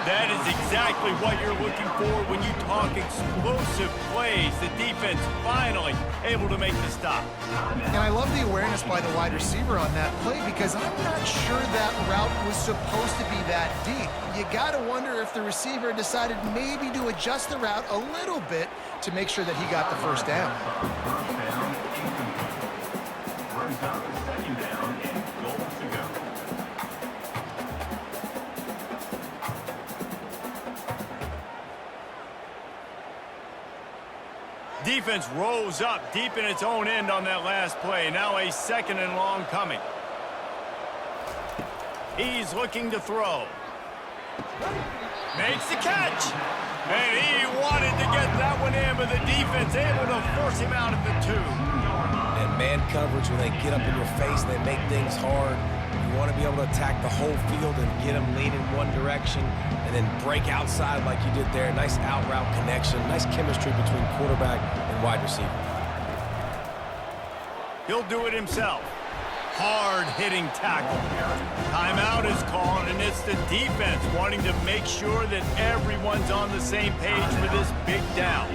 That is exactly what you're looking for when you talk explosive plays. The defense finally able to make the stop. And I love the awareness by the wide receiver on that play because I'm not sure that route was supposed to be that deep. You got to wonder if the receiver decided maybe to adjust the route a little bit to make sure that he got the 1st down. Brings up 2nd down and goals to go. Defense rolls up deep in its own end on that last play. Now a 2nd and long coming. He's looking to throw. Makes the catch. And he wanted to get that one in, but the defense able to force him out of the 2. And man coverage, when they get up in your face, they make things hard. You want to be able to attack the whole field and get them leaning one direction and then break outside like you did there. Nice out route connection, nice chemistry between quarterback and wide receiver. He'll do it himself. Hard-hitting tackle. Timeout is called, and it's the defense wanting to make sure that everyone's on the same page for this big down.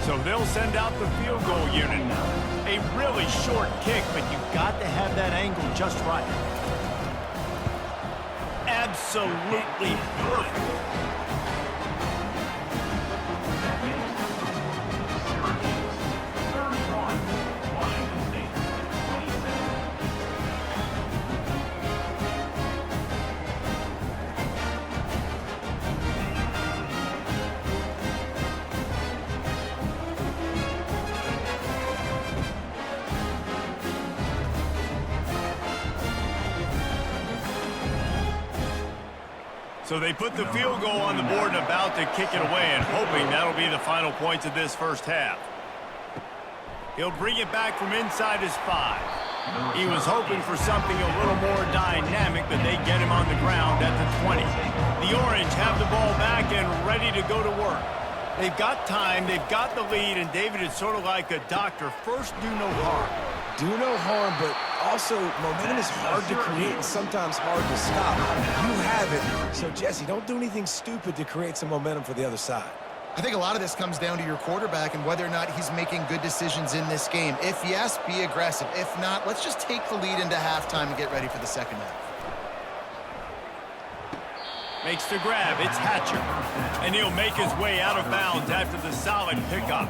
So they'll send out the field goal unit. A really short kick, but you've got to have that angle just right. Absolutely perfect. Syracuse 31, Washington State 27. So they put the field goal on the board and about to kick it away, and hoping that'll be the final points of this 1st half. He'll bring it back from inside his 5. He was hoping for something a little more dynamic, but they get him on the ground at the 20. The Orange have the ball back and ready to go to work. They've got time, they've got the lead, and David is sort of like a doctor. First, do no harm. Do no harm, but also momentum is hard to create and sometimes hard to stop. You have it, so Jesse, don't do anything stupid to create some momentum for the other side. I think a lot of this comes down to your quarterback and whether or not he's making good decisions in this game. If yes, be aggressive. If not, let's just take the lead into halftime and get ready for the 2nd half. Makes the grab, it's Hatcher. And he'll make his way out of bounds after the solid pickup.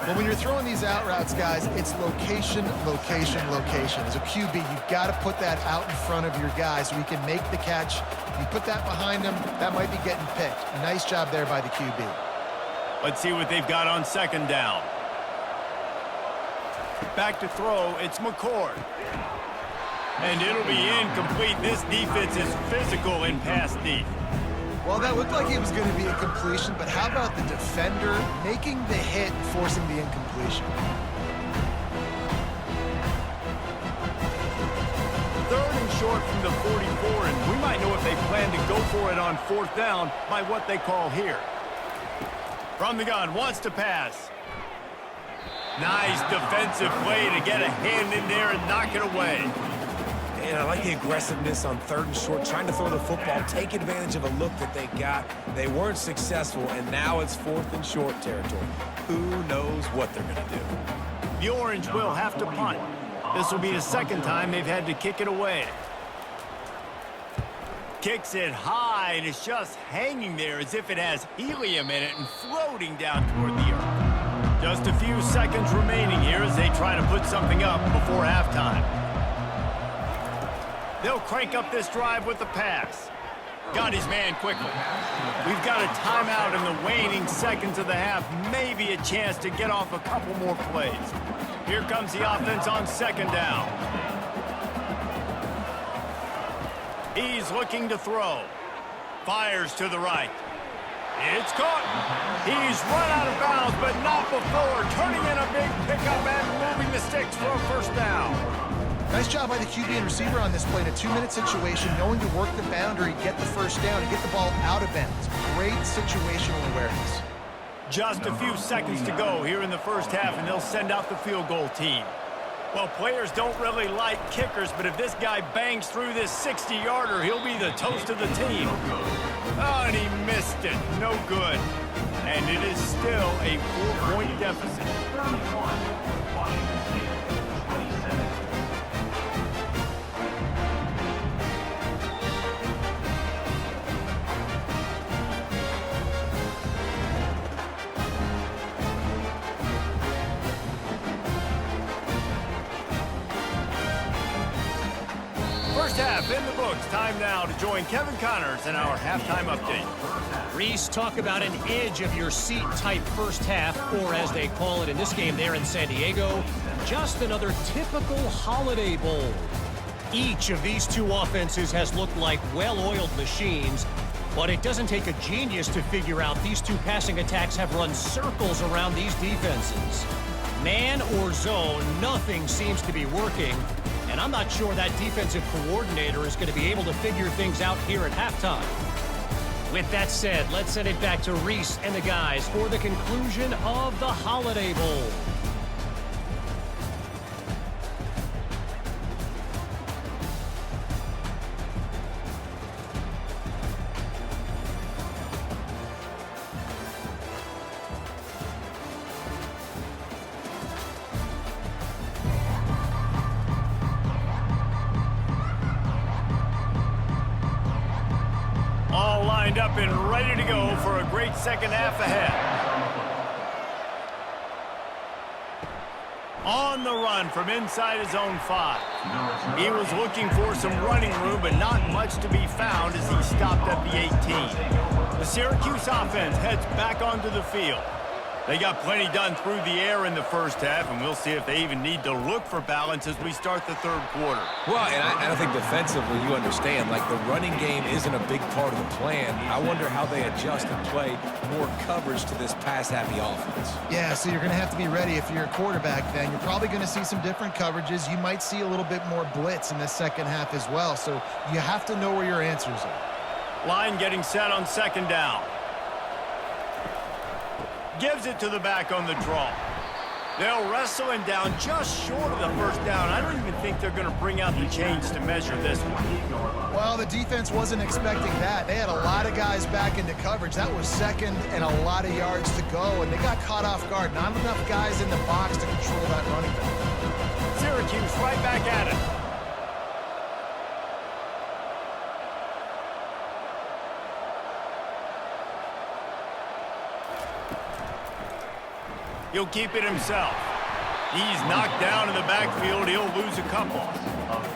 Well, when you're throwing these out routes, guys, it's location, location, location. As a QB, you've got to put that out in front of your guy so he can make the catch. If you put that behind him, that might be getting picked. Nice job there by the QB. Let's see what they've got on second down. Back to throw, it's McCord. And it'll be incomplete. This defense is physical in pass deep. Well, that looked like it was going to be a completion, but how about the defender making the hit and forcing the incompletion? Third and short from the 44, and we might know if they plan to go for it on fourth down by what they call here. From the gun, wants to pass. Nice defensive play to get a hand in there and knock it away. And I like the aggressiveness on third and short, trying to throw the football, take advantage of a look that they got. They weren't successful, and now it's fourth and short territory. Who knows what they're going to do? The Orange will have to punt. This will be the second time they've had to kick it away. Kicks it high, and it's just hanging there as if it has helium in it and floating down toward the earth. Just a few seconds remaining here as they try to put something up before halftime. They'll crank up this drive with the pass. Got his man quickly. We've got a timeout in the waning seconds of the half. Maybe a chance to get off a couple more plays. Here comes the offense on second down. He's looking to throw. Fires to the right. It's caught. He's run out of bounds, but not before. Turning in a big pickup and moving the sticks for a first down. Nice job by the QB and receiver on this play in a 2-minute situation, knowing to work the boundary, get the first down, and get the ball out of bounds. Great situational awareness. Just a few seconds to go here in the first half, and they'll send out the field goal team. Well, players don't really like kickers, but if this guy bangs through this 60-yarder, he'll be the toast of the team. Oh, and he missed it. No good. And it is still a 4-point deficit. First half in the books. Time now to join Kevin Connors in our halftime update. Reese, talk about an edge of your seat type first half, or as they call it in this game there in San Diego, just another typical Holiday Bowl. Each of these two offenses has looked like well-oiled machines, but it doesn't take a genius to figure out these two passing attacks have run circles around these defenses. Man or zone, nothing seems to be working. And I'm not sure that defensive coordinator is going to be able to figure things out here at halftime. With that said, let's send it back to Reese and the guys for the conclusion of the Holiday Bowl. Lined up and ready to go for a great second half ahead. On the run from inside his own 5. He was looking for some running room, but not much to be found as he stopped at the 18. The Syracuse offense heads back onto the field. They got plenty done through the air in the first half, and we'll see if they even need to look for balance as we start the third quarter. Well, and I think defensively, you understand, like the running game isn't a big part of the plan. I wonder how they adjust and play more coverage to this pass-happy offense. Yeah, so you're going to have to be ready if you're a quarterback then. You're probably going to see some different coverages. You might see a little bit more blitz in the second half as well, so you have to know where your answers are. Line getting set on second down. Gives it to the back on the draw. They'll wrestle him down just short of the first down. I don't even think they're going to bring out the chains to measure this one. Well, the defense wasn't expecting that. They had a lot of guys back into coverage. That was second and a lot of yards to go, and they got caught off guard. Not enough guys in the box to control that running back. Syracuse right back at it. He'll keep it himself. He's knocked down in the backfield. He'll lose a couple.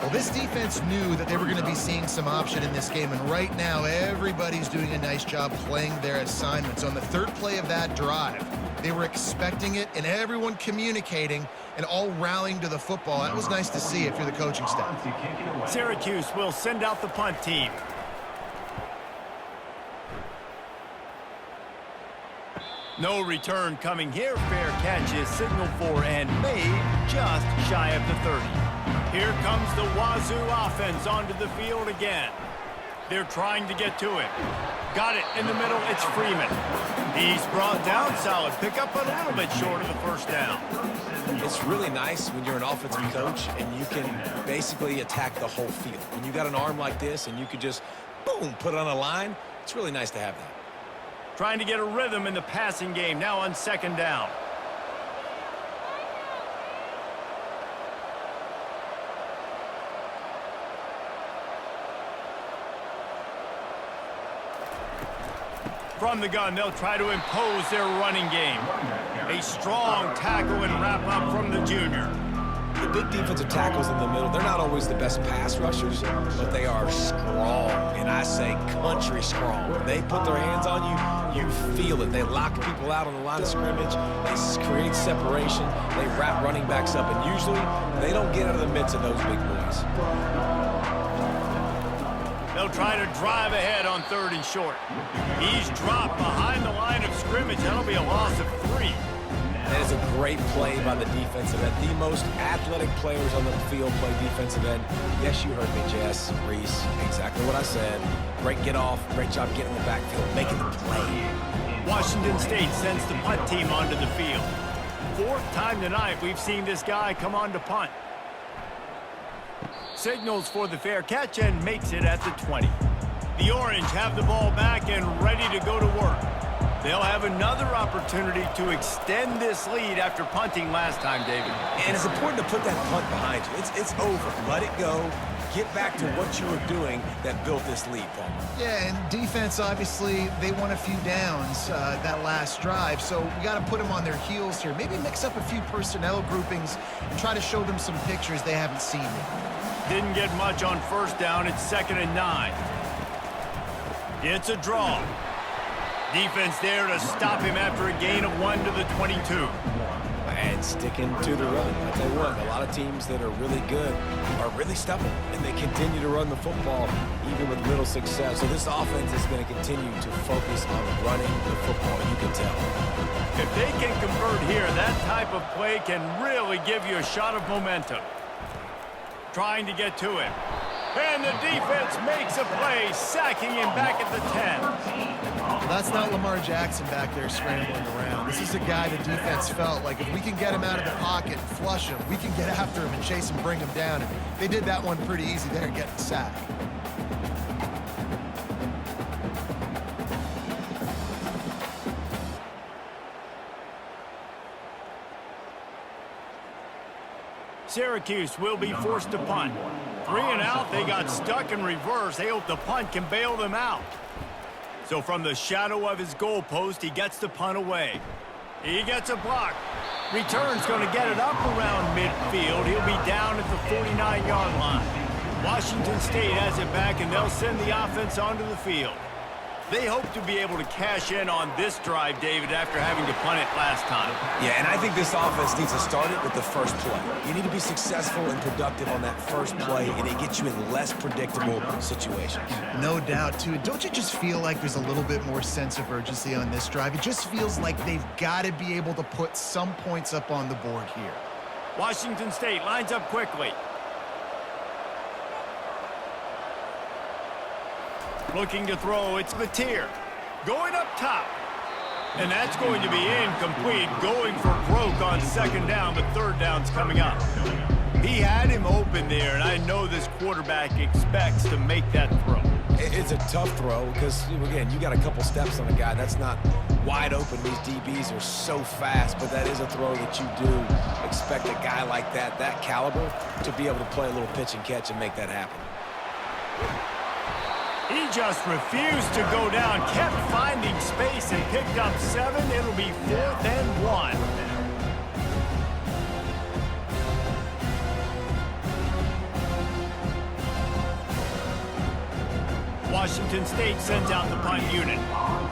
Well, this defense knew that they were going to be seeing some option in this game, and right now everybody's doing a nice job playing their assignments. On the third play of that drive, they were expecting it, and everyone communicating and all rallying to the football. That was nice to see if you're the coaching staff. Syracuse will send out the punt team. No return coming here. Fair catch is signaled for and made just shy of the 30. Here comes the Wazoo offense onto the field again. They're trying to get to it. Got it in the middle. It's Freeman. He's brought down. Solid pickup, a little bit short of the first down. It's really nice when you're an offensive coach and you can basically attack the whole field. When you got an arm like this and you could just, boom, put it on a line, it's really nice to have that. Trying to get a rhythm in the passing game now on second down. From the gun, they'll try to impose their running game. A strong tackle and wrap up from the junior. The big defensive tackles in the middle, they're not always the best pass rushers, but they are strong, and I say country strong. When they put their hands on you, you feel it. They lock people out on the line of scrimmage. They create separation. They wrap running backs up, and usually they don't get out of the midst of those big boys. They'll try to drive ahead on third and short. He's dropped behind the line of scrimmage. That'll be a loss of 3. That is a great play by the defensive end. The most athletic players on the field play defensive end. Yes, you heard me, Jess, Reese. Exactly what I said. Great get off. Great job getting in the backfield, making the play. Washington State sends the punt team onto the field. 4th time tonight we've seen this guy come on to punt. Signals for the fair catch and makes it at the 20. The Orange have the ball back and ready to go to work. They'll have another opportunity to extend this lead after punting last time, David. And it's important to put that punt behind you. It's over. Let it go. Get back to what you were doing that built this lead, Paul. Yeah, and defense, obviously, they won a few downs that last drive, so we got to put them on their heels here. Maybe mix up a few personnel groupings and try to show them some pictures they haven't seen yet. Didn't get much on first down. It's 2nd and 9. It's a draw. Defense there to stop him after a gain of 1 to the 22. And sticking to the run. I tell you what, a lot of teams that are really good are really stubborn, and they continue to run the football even with little success. So this offense is going to continue to focus on running the football, you can tell. If they can convert here, that type of play can really give you a shot of momentum. Trying to get to him. And the defense makes a play, sacking him back at the 10. Well, that's not Lamar Jackson back there scrambling around. This is a guy the defense felt like if we can get him out of the pocket, flush him, we can get after him and chase him, bring him down. And they did that one pretty easy there, getting the sack. Syracuse will be forced to punt. 3 and out, they got stuck in reverse. They hope the punt can bail them out. So from the shadow of his goalpost, he gets the punt away. He gets a block. Return's going to get it up around midfield. He'll be down at the 49-yard line. Washington State has it back, and they'll send the offense onto the field. They hope to be able to cash in on this drive, David, after having to punt it last time. Yeah, and I think this offense needs to start it with the first play. You need to be successful and productive on that first play, and it gets you in less predictable situations. No doubt, too. Don't you just feel like there's a little bit more sense of urgency on this drive? It just feels like they've got to be able to put some points up on the board here. Washington State lines up quickly. Looking to throw, it's Mateer. Going up top. And that's going to be incomplete. Going for broke on 2nd down, but 3rd down's coming up. He had him open there, and I know this quarterback expects to make that throw. It's a tough throw because, again, you got a couple steps on a guy. That's not wide open. These DBs are so fast, but that is a throw that you do expect a guy like that caliber, to be able to play a little pitch and catch and make that happen. He just refused to go down, kept finding space and picked up 7. It'll be 4th and 1. Washington State sends out the punt unit.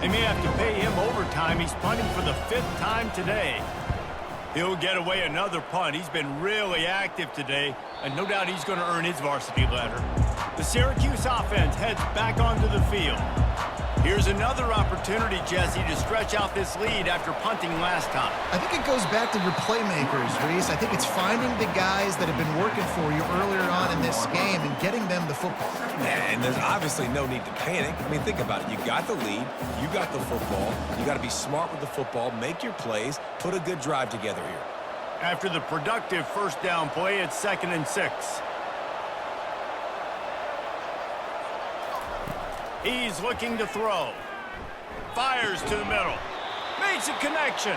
They may have to pay him overtime. He's punting for the 5th time today. He'll get away another punt. He's been really active today, and no doubt he's going to earn his varsity letter. The Syracuse offense heads back onto the field. Here's another opportunity, Jesse, to stretch out this lead after punting last time. I think it goes back to your playmakers, Reese. I think it's finding the guys that have been working for you earlier on in this game and getting them the football. Yeah, and there's obviously no need to panic. I mean, think about it. You got the lead. You got the football. You got to be smart with the football, make your plays, put a good drive together here. After the productive first down play, it's 2nd and 6. He's looking to throw. Fires to the middle. Makes a connection.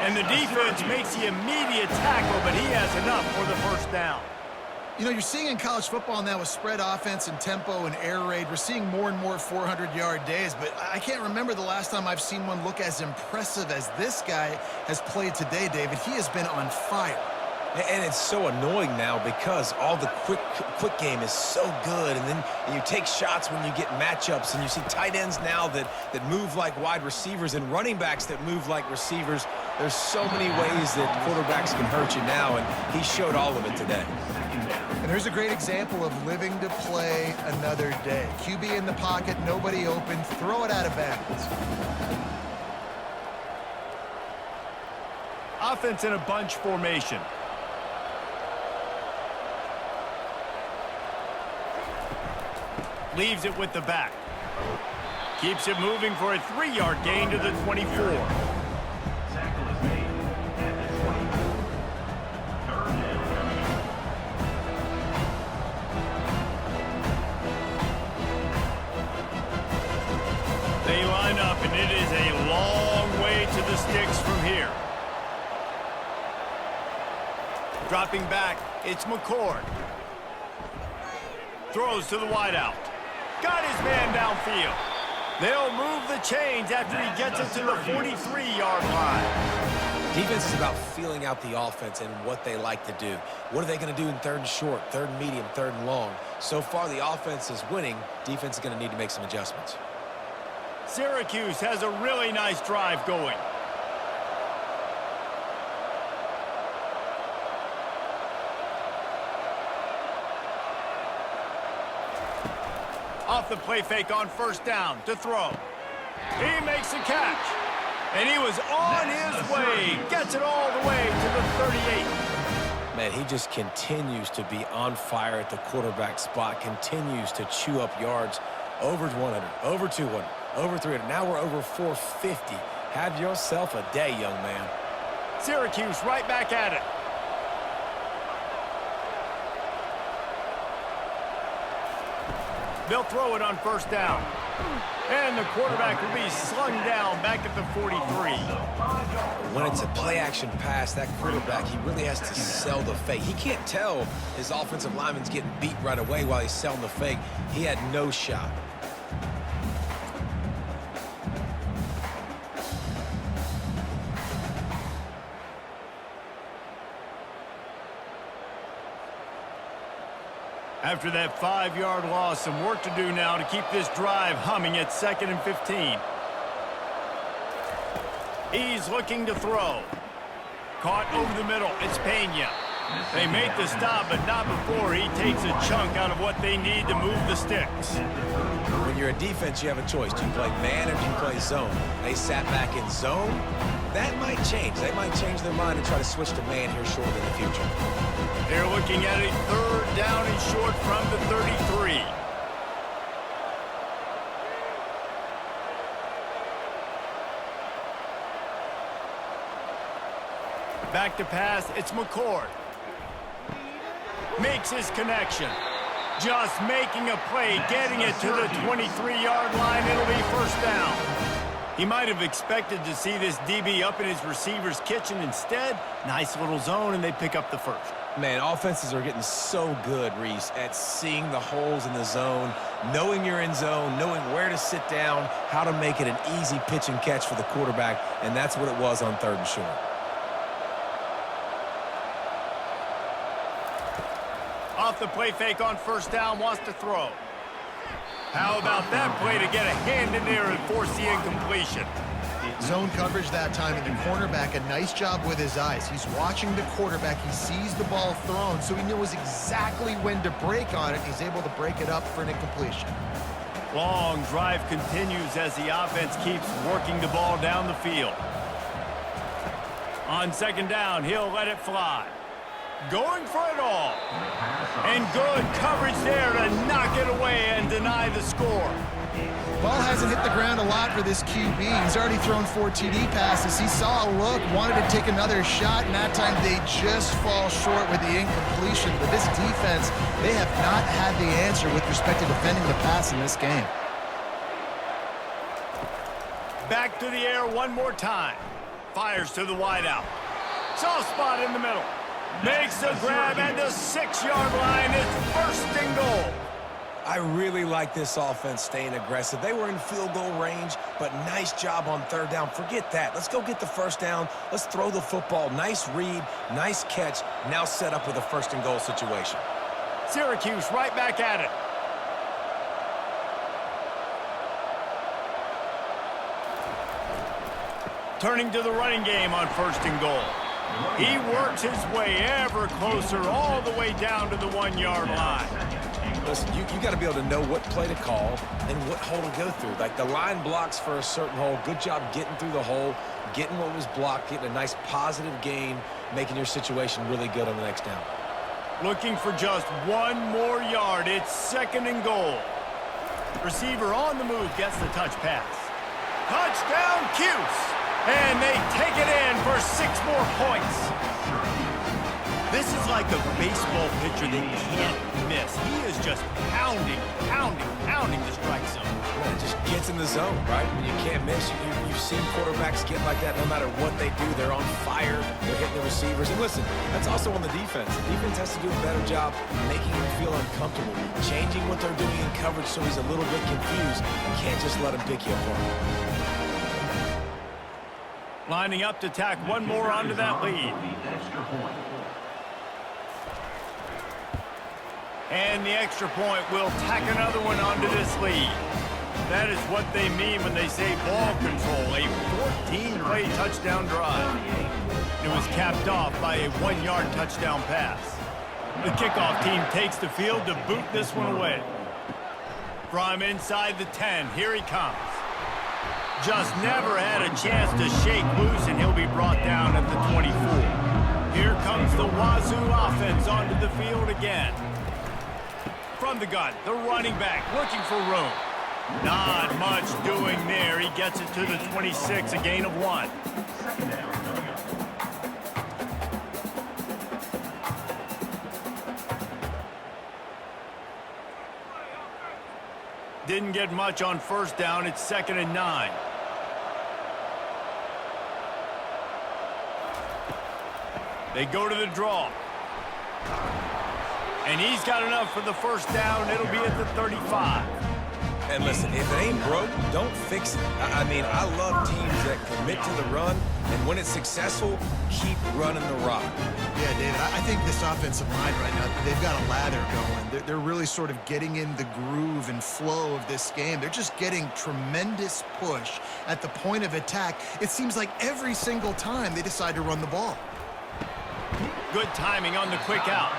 And the defense makes the immediate tackle, but he has enough for the first down. You know, you're seeing in college football now with spread offense and tempo and air raid, we're seeing more and more 400-yard days, but I can't remember the last time I've seen one look as impressive as this guy has played today, David. He has been on fire. And it's so annoying now because all the quick game is so good, and then you take shots when you get matchups, and you see tight ends now that move like wide receivers and running backs that move like receivers. There's so many ways that quarterbacks can hurt you now, and he showed all of it today. And there's a great example of living to play another day. QB in the pocket, nobody open, throw it out of bounds. Offense in a bunch formation. Leaves it with the back. Keeps it moving for a 3-yard gain to the 24. Tackle is made at the 20. 3rd down. They line up, and it is a long way to the sticks from here. Dropping back, it's McCord. Throws to the wideout. Got his man downfield. They'll move the chains after he gets it to the 43-yard line. Defense is about feeling out the offense and what they like to do. What are they going to do in 3rd and short, 3rd and medium, 3rd and long? So far, the offense is winning. Defense is going to need to make some adjustments. Syracuse has a really nice drive going. Off the play fake on first down to throw. He makes the catch. And he was on his way. Gets it all the way to the 38. Man, he just continues to be on fire at the quarterback spot, continues to chew up yards. Over 100, over 200, over 300. Now we're over 450. Have yourself a day, young man. Syracuse right back at it. They'll throw it on first down. And the quarterback will be slung down back at the 43. When it's a play-action pass, that quarterback, he really has to sell the fake. He can't tell his offensive lineman's getting beat right away while he's selling the fake. He had no shot. After that 5-yard loss, some work to do now to keep this drive humming at 2nd and 15. He's looking to throw. Caught over the middle. It's Pena. They make the stop, but not before he takes a chunk out of what they need to move the sticks. When you're a defense, you have a choice. Do you play man or do you play zone? They sat back in zone. That might change. They might change their mind and try to switch to man here shortly in the future. They're looking at a 3rd down and short from the 33. Back to pass, it's McCord. Makes his connection. Just making a play, getting it to the 23-yard line. It'll be first down. He might have expected to see this DB up in his receiver's kitchen. Instead, nice little zone, and they pick up the first. Man, offenses are getting so good, Reese, at seeing the holes in the zone, knowing you're in zone, knowing where to sit down, how to make it an easy pitch and catch for the quarterback, and that's what it was on 3rd and short. Off the play fake on first down, wants to throw. How about that play to get a hand in there and force the incompletion? Zone coverage that time, and the cornerback, a nice job with his eyes. He's watching the quarterback. He sees the ball thrown, so he knows exactly when to break on it. He's able to break it up for an incompletion. Long drive continues as the offense keeps working the ball down the field. On second down, he'll let it fly. Going for it all. And good coverage there to knock it away and deny the score. Ball hasn't hit the ground a lot for this QB. He's already thrown 4 TD passes. He saw a look, wanted to take another shot, and that time they just fall short with the incompletion. But this defense, they have not had the answer with respect to defending the pass in this game. Back to the air one more time. Fires to the wideout. Soft spot in the middle. Makes a grab at the 6-yard line. It's first and goal. I really like this offense staying aggressive. They were in field goal range, but nice job on third down. Forget that. Let's go get the first down. Let's throw the football. Nice read, nice catch. Now set up with a first and goal situation. Syracuse right back at it. Turning to the running game on first and goal. He works his way ever closer all the way down to the 1-yard line. Listen, you got to be able to know what play to call and what hole to go through. Like the line blocks for a certain hole. Good job getting through the hole, getting what was blocked, getting a nice positive gain, making your situation really good on the next down. Looking for just 1 more yard. It's second and goal. Receiver on the move gets the touch pass. Touchdown, Cuse! And they take it in for 6 more points. This is like a baseball pitcher that can't miss. He is just pounding the strike zone. Yeah, it just gets in the zone, right? When you can't miss, you've seen quarterbacks get like that no matter what they do. They're on fire. They're hitting the receivers. And listen, that's also on the defense. The defense has to do a better job making him feel uncomfortable, changing what they're doing in coverage so he's a little bit confused. You can't just let him pick you apart. Lining up to tack 1 more onto that lead. And the extra point will tack another one onto this lead. That is what they mean when they say ball control. A 14-play touchdown drive. It was capped off by a 1-yard touchdown pass. The kickoff team takes the field to boot this one away. From inside the 10, here he comes. Just never had a chance to shake loose, and he'll be brought down at the 24. Here comes the Wazoo offense onto the field again. From the gun, the running back looking for room. Not much doing there. He gets it to the 26, a gain of 1. Didn't get much on first down. It's 2nd and 9. They go to the draw. And he's got enough for the first down. It'll be at the 35. And listen, if it ain't broke, don't fix it. I mean, I love teams that commit to the run, and when it's successful, keep running the rock. Yeah, David, I think this offensive line right now, they've got a lather going. They're really sort of getting in the groove and flow of this game. They're just getting tremendous push at the point of attack. It seems like every single time they decide to run the ball. Good timing on the quick out.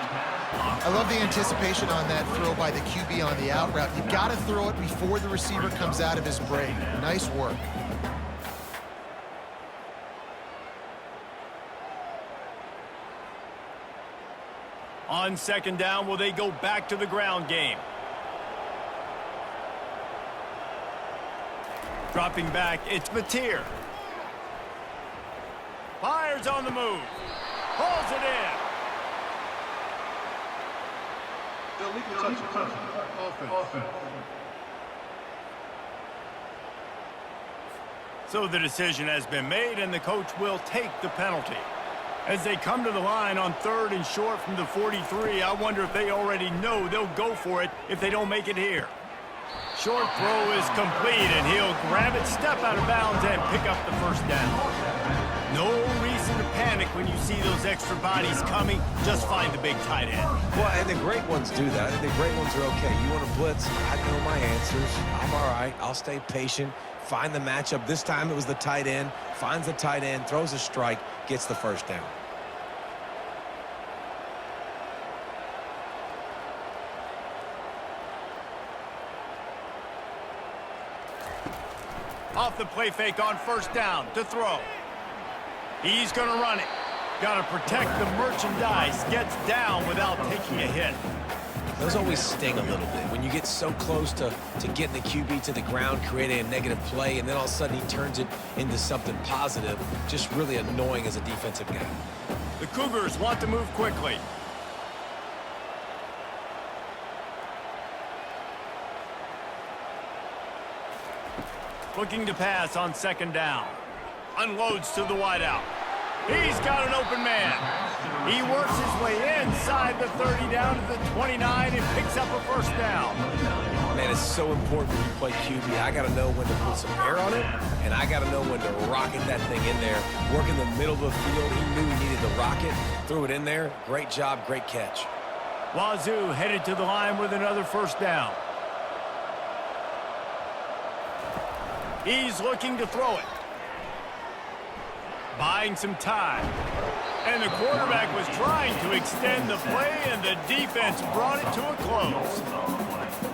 I love the anticipation on that throw by the QB on the out route. You got to throw it before the receiver comes out of his break. Nice work. On second down, will they go back to the ground game? Dropping back, it's Mateer. Fires on the move. Pulls it in. So the decision has been made, and the coach will take the penalty. As they come to the line on 3rd and short from the 43, I wonder if they already know they'll go for it if they don't make it here. Short throw is complete, and he'll grab it, step out of bounds, and pick up the first down. No reason to panic when you see those extra bodies coming. Just find the big tight end. Well, and the great ones do that. I think the great ones are okay. You want to blitz? I know my answers. I'm all right. I'll stay patient. Find the matchup. This time it was the tight end. Finds the tight end, throws a strike, gets the first down. Off the play fake on first down to throw. He's going to run it. Got to protect the merchandise. Gets down without taking a hit. Those always sting a little bit. When you get so close to getting the QB to the ground, creating a negative play, and then all of a sudden he turns it into something positive, just really annoying as a defensive guy. The Cougars want to move quickly. Looking to pass on second down. Unloads to the wideout. He's got an open man. He works his way inside the 30 down to the 29 and picks up a first down. Man, it's so important when you play QB. I got to know when to put some air on it, and I got to know when to rocket that thing in there. Work in the middle of the field. He knew he needed the rocket. Threw it in there. Great job, great catch. Wazoo headed to the line with another first down. He's looking to throw it. Buying some time. And the quarterback was trying to extend the play, and the defense brought it to a close.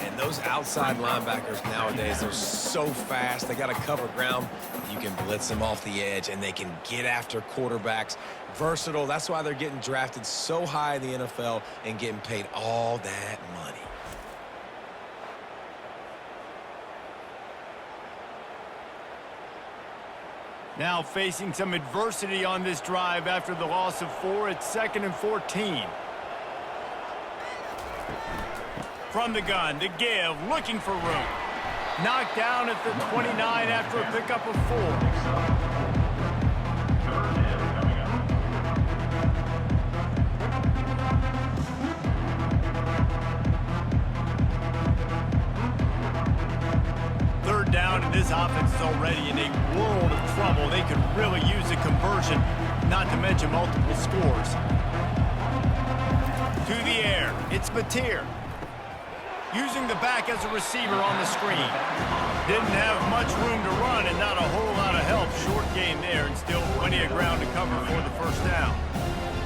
And those outside linebackers nowadays, they're so fast. They got to cover ground. You can blitz them off the edge, and they can get after quarterbacks. Versatile. That's why they're getting drafted so high in the NFL and getting paid all that money. Now facing some adversity on this drive after the loss of 4. It's 2nd and 14. From the gun to give, looking for room. Knocked down at the 29 after a pickup of 4. Down, and this offense is already in a world of trouble. They could really use a conversion, not to mention multiple scores. To the air, it's Mateer. Using the back as a receiver on the screen. Didn't have much room to run and not a whole lot of help. Short game there and still plenty of ground to cover for the first down.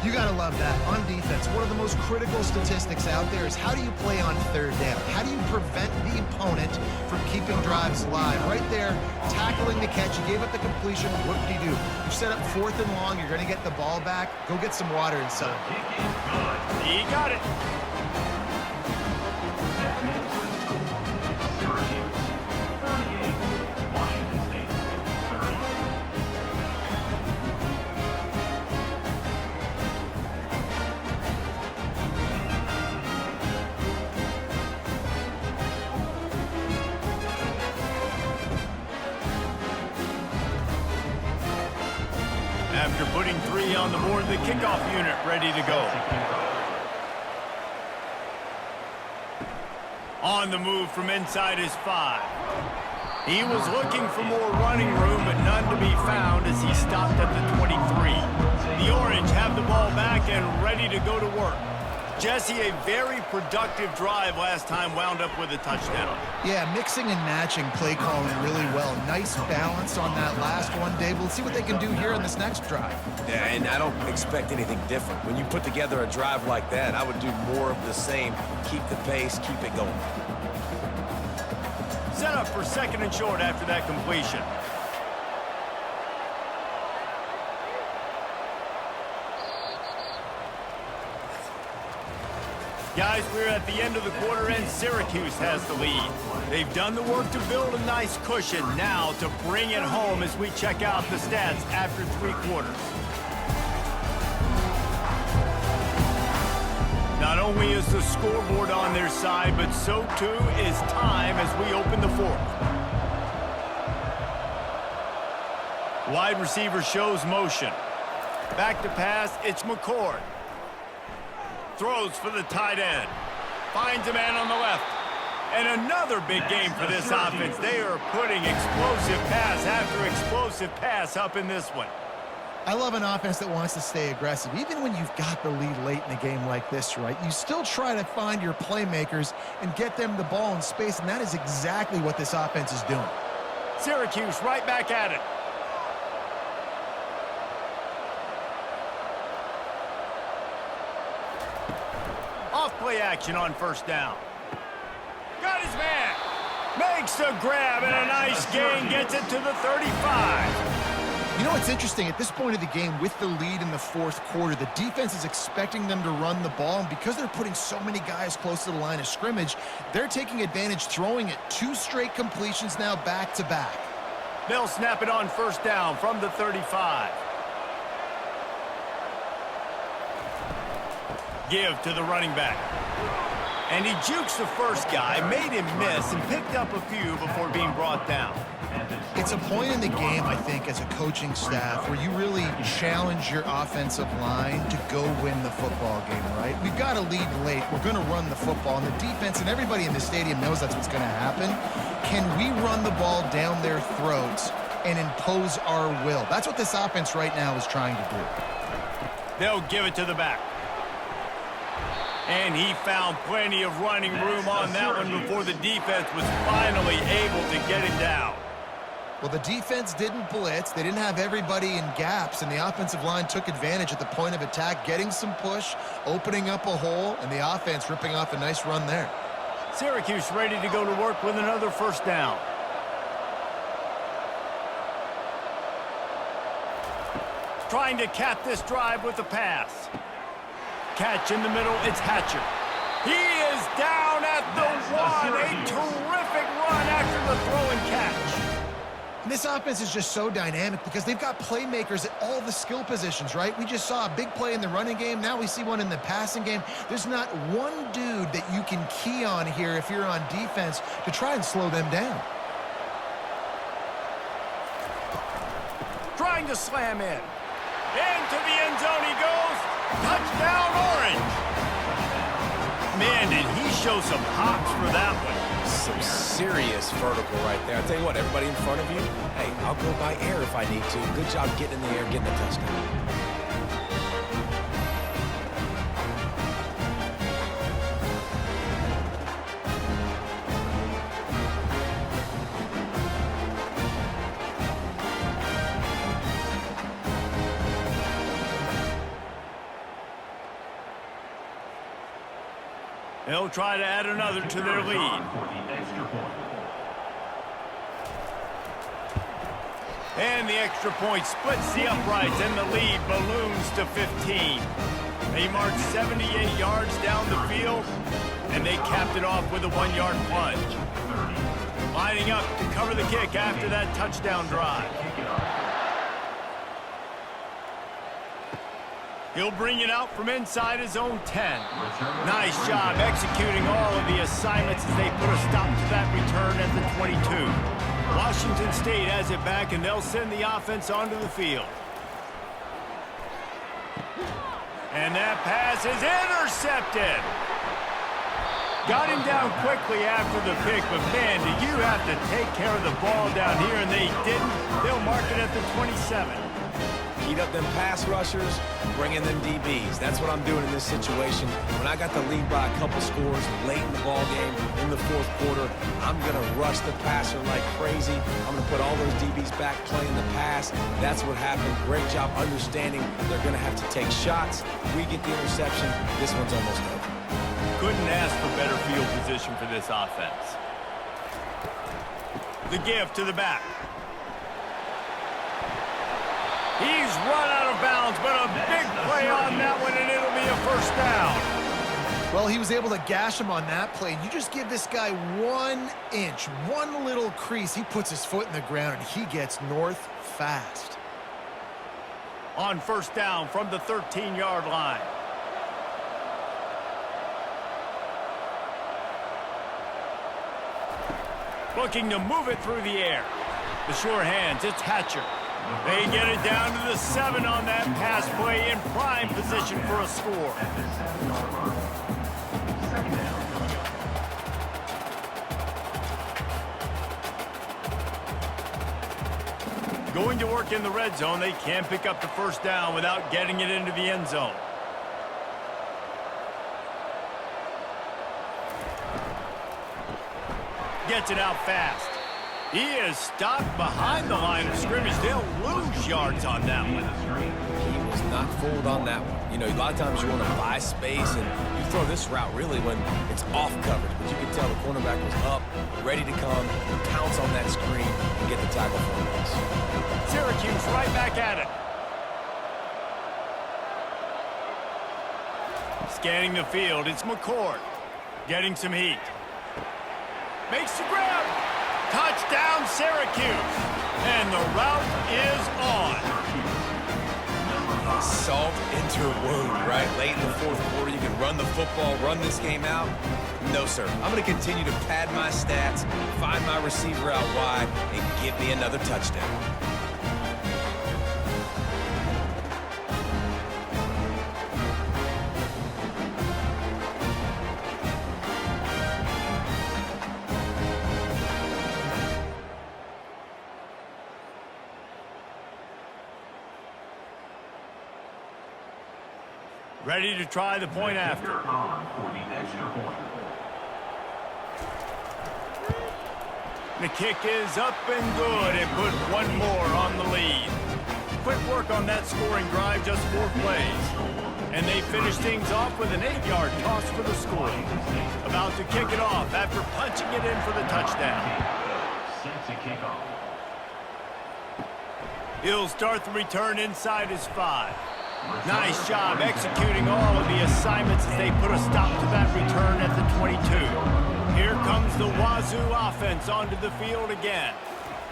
You got to love that. On defense, one of the most critical statistics out there is how do you play on third down? How do you prevent the opponent from keeping drives alive? Right there, tackling the catch. You gave up the completion. What did you do? You set up 4th and long. You're going to get the ball back. Go get some water inside. He got it. After putting 3 on the board, the kickoff unit ready to go. On the move from inside his 5. He was looking for more running room, but none to be found as he stopped at the 23. The Orange have the ball back and ready to go to work. Jesse, a very productive drive last time, wound up with a touchdown. Yeah, mixing and matching play calling really well. Nice balance on that last one, Dave. We'll see what they can do here in this next drive. Yeah, and I don't expect anything different. When you put together a drive like that, I would do more of the same. Keep the pace, keep it going. Set up for 2nd and short after that completion. Guys, we're at the end of the quarter, and Syracuse has the lead. They've done the work to build a nice cushion. Now to bring it home as we check out the stats after 3 quarters. Not only is the scoreboard on their side, but so too is time as we open the 4th. Wide receiver shows motion. Back to pass, it's McCord. Throws for the tight end. Finds a man on the left. And another big game for this offense. They are putting explosive pass after explosive pass up in this one. I love an offense that wants to stay aggressive. Even when you've got the lead late in a game like this, right, you still try to find your playmakers and get them the ball in space, and that is exactly what this offense is doing. Syracuse right back at it. Off-play action on first down. Got his man. Makes the grab and a nice gain. Gets it to the 35. You know what's interesting? At this point of the game, with the lead in the fourth quarter, the defense is expecting them to run the ball, and because they're putting so many guys close to the line of scrimmage, they're taking advantage, throwing it 2 straight completions now back-to-back. They'll snap it on first down from the 35. Give to the running back. And he jukes the first guy, made him miss, and picked up a few before being brought down. It's a point in the game, I think, as a coaching staff, where you really challenge your offensive line to go win the football game, right? We've got a lead late. We're going to run the football, and the defense and everybody in the stadium knows that's what's going to happen. Can we run the ball down their throats and impose our will? That's what this offense right now is trying to do. They'll give it to the back. And he found plenty of running room on that one before the defense was finally able to get him down. Well, the defense didn't blitz. They didn't have everybody in gaps, and the offensive line took advantage at the point of attack, getting some push, opening up a hole, and the offense ripping off a nice run there. Syracuse ready to go to work with another first down. Trying to cap this drive with a pass. Catch in the middle, it's Hatcher. He is down at the 1. A terrific run after the throw and catch. And this offense is just so dynamic because they've got playmakers at all the skill positions, right? We just saw a big play in the running game. Now we see one in the passing game. There's not one dude that you can key on here if you're on defense to try and slow them down. Trying to slam in. Into the end zone he goes. Touchdown, Orange. Man, did he show some hops for that one. Some serious vertical right there. I'll tell you what, everybody in front of you, hey, I'll go by air if I need to. Good job getting in the air, getting the touchdown. They'll try to add another to their lead. And the extra point splits the uprights, and the lead balloons to 15. They marched 78 yards down the field, and they capped it off with a 1-yard plunge. Lining up to cover the kick after that touchdown drive. He'll bring it out from inside his own 10. Nice job executing all of the assignments as they put a stop to that return at the 22. Washington State has it back, and they'll send the offense onto the field. And that pass is intercepted. Got him down quickly after the pick, but man, do you have to take care of the ball down here, and they didn't. They'll mark it at the 27. Heat up them pass rushers, bring in them DBs. That's what I'm doing in this situation. When I got the lead by a couple scores late in the ball game, in the fourth quarter, I'm going to rush the passer like crazy. I'm going to put all those DBs back playing the pass. That's what happened. Great job understanding they're going to have to take shots. We get the interception. This one's almost over. Couldn't ask for better field position for this offense. The give to the back. He's run out of bounds, but a big play on that one, and it'll be a first down. Well, he was able to gash him on that play. You just give this guy 1 inch, one little crease. He puts his foot in the ground, and he gets north fast. On first down from the 13-yard line. Looking to move it through the air. The sure hands, it's Hatcher. They get it down to the 7 on that pass play, in prime position for a score. Going to work in the red zone, they can pick up the first down without getting it into the end zone. Gets it out fast. He is stopped behind the line of scrimmage. They'll lose yards on that one. He was not fooled on that one. You know, a lot of times you want to buy space, and you throw this route really when it's off coverage. But you can tell the cornerback was up, ready to come, pounce on that screen, and get the tackle for a loss. Syracuse right back at it. Scanning the field, it's McCord. Getting some heat. Makes the grab. Touchdown, Syracuse. And the route is on. Salt into her wound, right? Late in the fourth quarter, you can run the football, run this game out. No, sir. I'm going to continue to pad my stats, find my receiver out wide, and give me another touchdown. Ready to try the point after. For the extra point. The kick is up and good. It put one more on the lead. Quick work on that scoring drive, just 4 plays. And they finish things off with an 8-yard toss for the score. About to kick it off after punching it in for the touchdown. Set to kick off. He'll start the return inside his 5. Nice job executing all of the assignments as they put a stop to that return at the 22. Here comes the Wazoo offense onto the field again.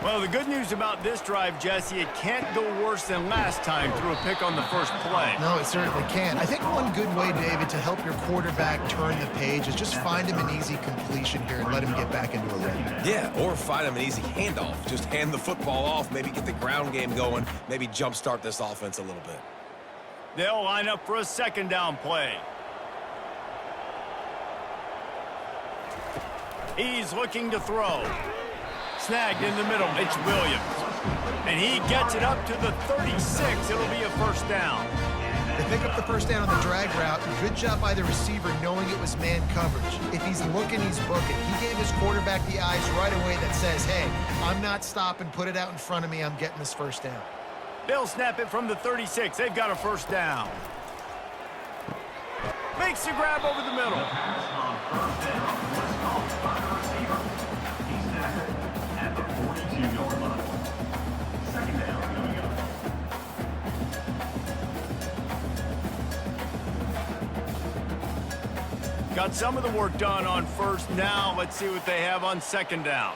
Well, the good news about this drive, Jesse, it can't go worse than last time through a pick on the first play. No, it certainly can't. I think one good way, David, to help your quarterback turn the page is just find him an easy completion here and let him get back into a rhythm. Yeah, or find him an easy handoff. Just hand the football off, maybe get the ground game going, maybe jumpstart this offense a little bit. They'll line up for a second down play. He's looking to throw. Snagged in the middle, it's Williams. And he gets it up to the 36. It'll be a first down. They pick up the first down on the drag route. Good job by the receiver knowing it was man coverage. If he's looking, he's booking. He gave his quarterback the eyes right away that says, hey, I'm not stopping, put it out in front of me, I'm getting this first down. They'll snap it from the 36. They've got a first down. Makes the grab over the middle. Pass on first down was called by the receiver. He's tackled at the 42-yard line. Second down coming up. Got some of the work done on first. Now let's see what they have on second down.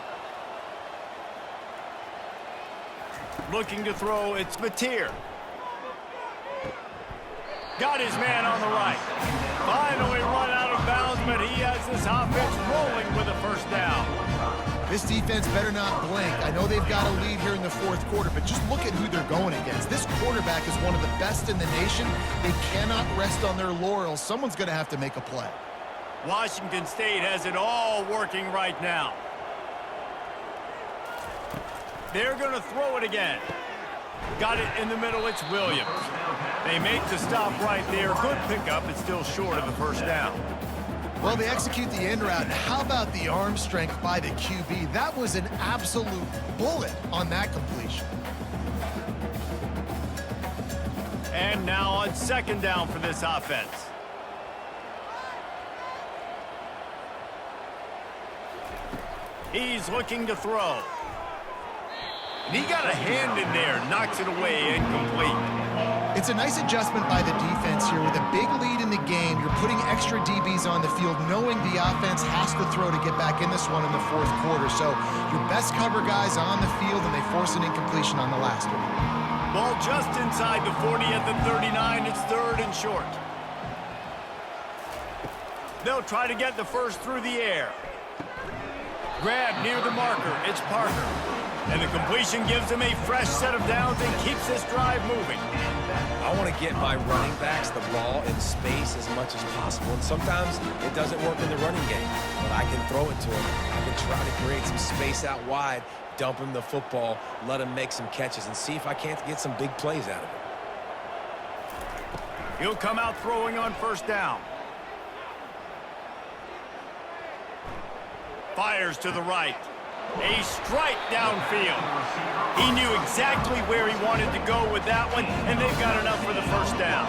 Looking to throw, it's Mateer. Got his man on the right. Finally run out of bounds, but he has this offense rolling with a first down. This defense better not blink. I know they've got a lead here in the fourth quarter, but just look at who they're going against. This quarterback is one of the best in the nation. They cannot rest on their laurels. Someone's going to have to make a play. Washington State has it all working right now. They're going to throw it again. Got it in the middle, it's Williams. They make the stop right there. Good pickup, it's still short of the first down. Well, they execute the end route. How about the arm strength by the QB? That was an absolute bullet on that completion. And now on second down for this offense. He's looking to throw. And he got a hand in there, knocks it away, incomplete. It's a nice adjustment by the defense here. With a big lead in the game, you're putting extra DBs on the field, knowing the offense has to throw to get back in this one in the fourth quarter. So your best cover guys on the field, and they force an incompletion on the last one. Ball just inside the 40 at the 39. It's third and short. They'll try to get the first through the air. Grab near the marker. It's Parker. And the completion gives him a fresh set of downs and keeps this drive moving. I want to get my running backs the ball in space as much as possible. And sometimes it doesn't work in the running game, but I can throw it to him. I can try to create some space out wide, dump him the football, let him make some catches, and see if I can't get some big plays out of it. He'll come out throwing on first down. Fires to the right. A strike downfield. He knew exactly where he wanted to go with that one, and they've got enough for the first down.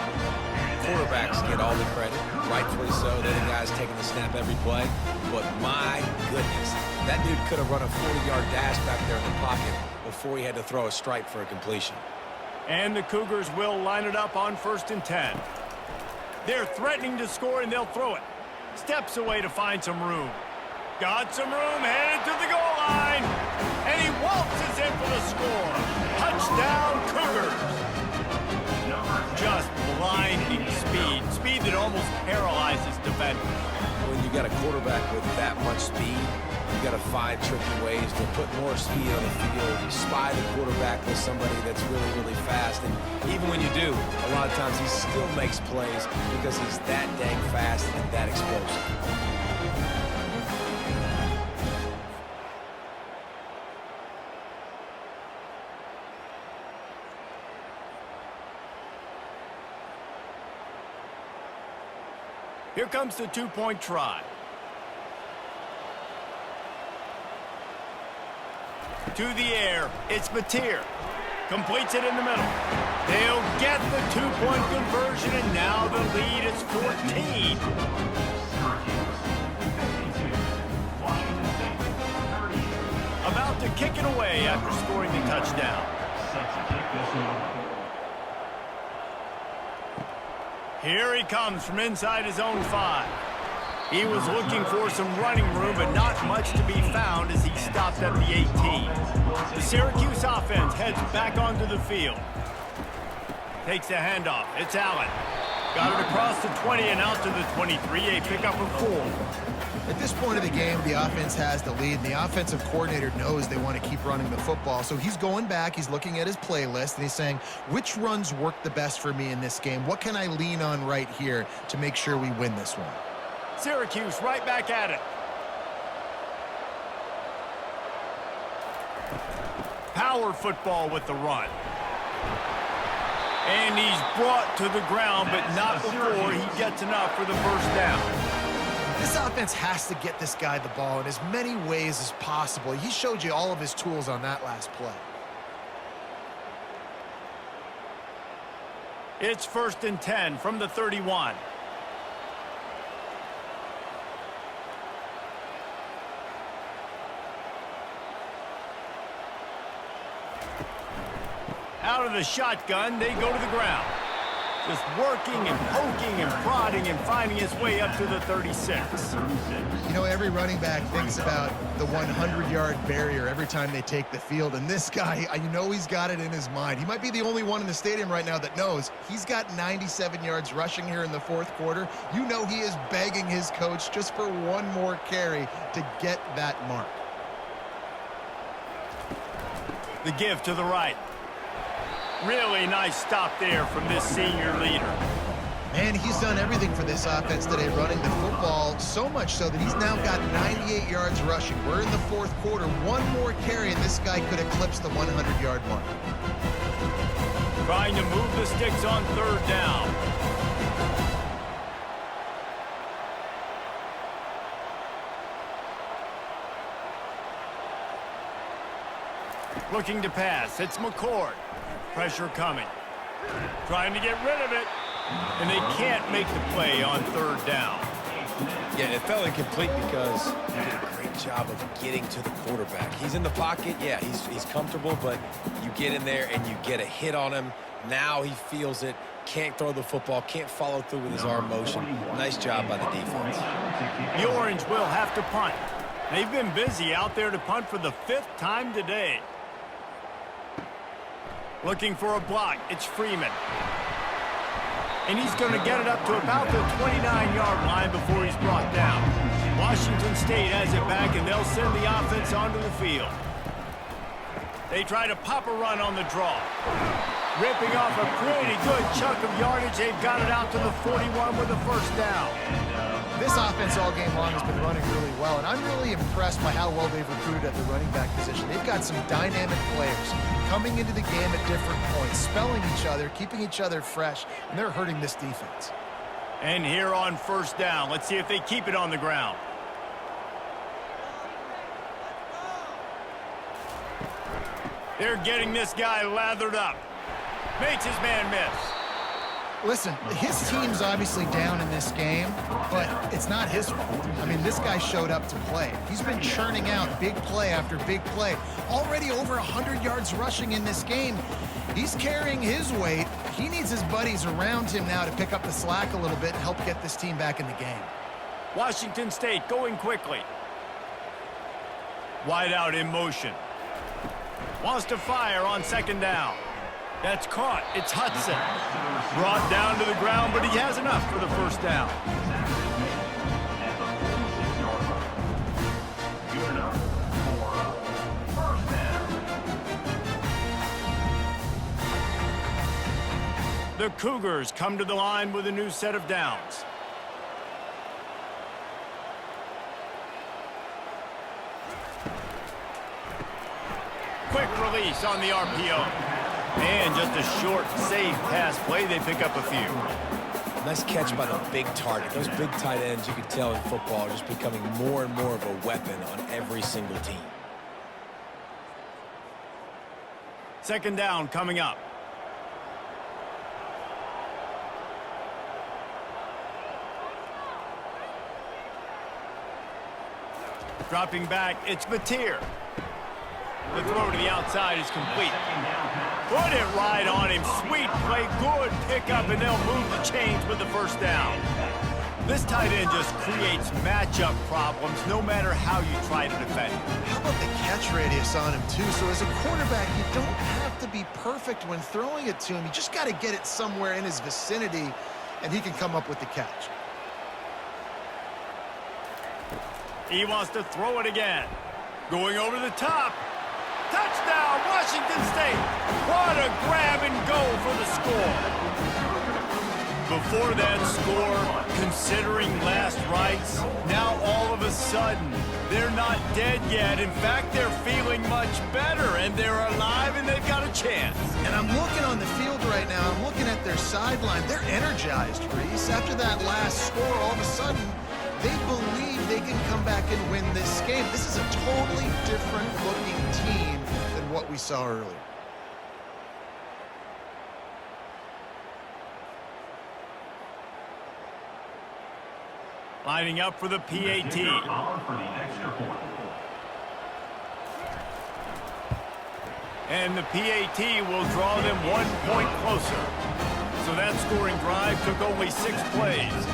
Quarterbacks get all the credit, rightfully so. They're the guys taking the snap every play. But my goodness, that dude could have run a 40-yard dash back there in the pocket before he had to throw a strike for a completion. And the Cougars will line it up on 1st and 10. They're threatening to score, and they'll throw it. Steps away to find some room. Got some room, headed to the goal line. And he waltzes in for the score. Touchdown, Cougars. Just blinding speed. Speed that almost paralyzes defenders. When you got a quarterback with that much speed, you got to find tricky ways to put more speed on the field. You spy the quarterback with somebody that's really, really fast. And even when you do, a lot of times he still makes plays because he's that dang fast and that explosive. Here comes the two-point try. To the air, it's Mateer. Completes it in the middle. They'll get the two-point conversion, and now the lead is 14. About to kick it away after scoring the touchdown. Here he comes from inside his own 5. He was looking for some running room, but not much to be found as he stopped at the 18. The Syracuse offense heads back onto the field. Takes the handoff. It's Allen. Got it across the 20 and out to the 23, a pickup of 4. At this point of the game, the offense has the lead, and the offensive coordinator knows they want to keep running the football. So he's going back, he's looking at his playlist, and he's saying, which runs work the best for me in this game? What can I lean on right here to make sure we win this one? Syracuse right back at it. Power football with the run. And he's brought to the ground, but not before he gets enough for the first down. This offense has to get this guy the ball in as many ways as possible. He showed you all of his tools on that last play. It's 1st and 10 from the 31. Out of the shotgun, they go to the ground. Just working and poking and prodding and finding his way up to the 36. You know, every running back thinks about the 100-yard barrier every time they take the field, and this guy, you know he's got it in his mind. He might be the only one in the stadium right now that knows he's got 97 yards rushing here in the 4th quarter. You know he is begging his coach just for one more carry to get that mark. The give to the right. Really nice stop there from this senior leader. Man, he's done everything for this offense today, running the football, so much so that he's now got 98 yards rushing. We're in the 4th quarter. One more carry, and this guy could eclipse the 100-yard mark. Trying to move the sticks on 3rd down. Looking to pass. It's McCord. Pressure coming. Trying to get rid of it. And they can't make the play on 3rd down. Yeah, it fell incomplete because he did a great job of getting to the quarterback. He's in the pocket. Yeah, he's comfortable, but you get in there and you get a hit on him. Now he feels it. Can't throw the football. Can't follow through with his arm motion. Nice job by the defense. The Orange will have to punt. They've been busy out there to punt for the 5th time today. Looking for a block. It's Freeman. And he's going to get it up to about the 29-yard line before he's brought down. Washington State has it back, and they'll send the offense onto the field. They try to pop a run on the draw. Ripping off a pretty good chunk of yardage. They've got it out to the 41 with a first down. This offense all game long has been running really well, and I'm really impressed by how well they've recruited at the running back position. They've got some dynamic players coming into the game at different points, spelling each other, keeping each other fresh, and they're hurting this defense. And here on first down, let's see if they keep it on the ground. They're getting this guy lathered up. Makes his man miss. Listen, his team's obviously down in this game, but it's not his fault. I mean, this guy showed up to play. He's been churning out big play after big play. Already over 100 yards rushing in this game. He's carrying his weight. He needs his buddies around him now to pick up the slack a little bit and help get this team back in the game. Washington State going quickly. Wide out in motion. Wants to fire on second down. That's caught. It's Hudson. Brought down to the ground, but he has enough for the first down. Good enough for first down. The Cougars come to the line with a new set of downs. Quick release on the RPO. And just a short, safe pass play. They pick up a few. Nice catch by the big target. Those big tight ends, you can tell in football, are just becoming more and more of a weapon on every single team. Second down coming up. Dropping back, it's Mateer. The throw to the outside is complete. Put it right on him. Sweet play, good pickup, and they'll move the chains with the first down. This tight end just creates matchup problems no matter how you try to defend him. How about the catch radius on him, too? So as a quarterback, you don't have to be perfect when throwing it to him. You just got to get it somewhere in his vicinity, and he can come up with the catch. He wants to throw it again. Going over the top. Touchdown, Washington State. What a grab and go for the score. Before that score, considering last rites, now all of a sudden, they're not dead yet. In fact, they're feeling much better, and they're alive, and they've got a chance. And I'm looking on the field right now. I'm looking at their sideline. They're energized, Reese. After that last score, all of a sudden, they believe they can come back and win this game. This is a totally different-looking team than what we saw earlier. Lining up for the PAT. And the PAT will draw them 1 point closer. So that scoring drive took only 6 plays.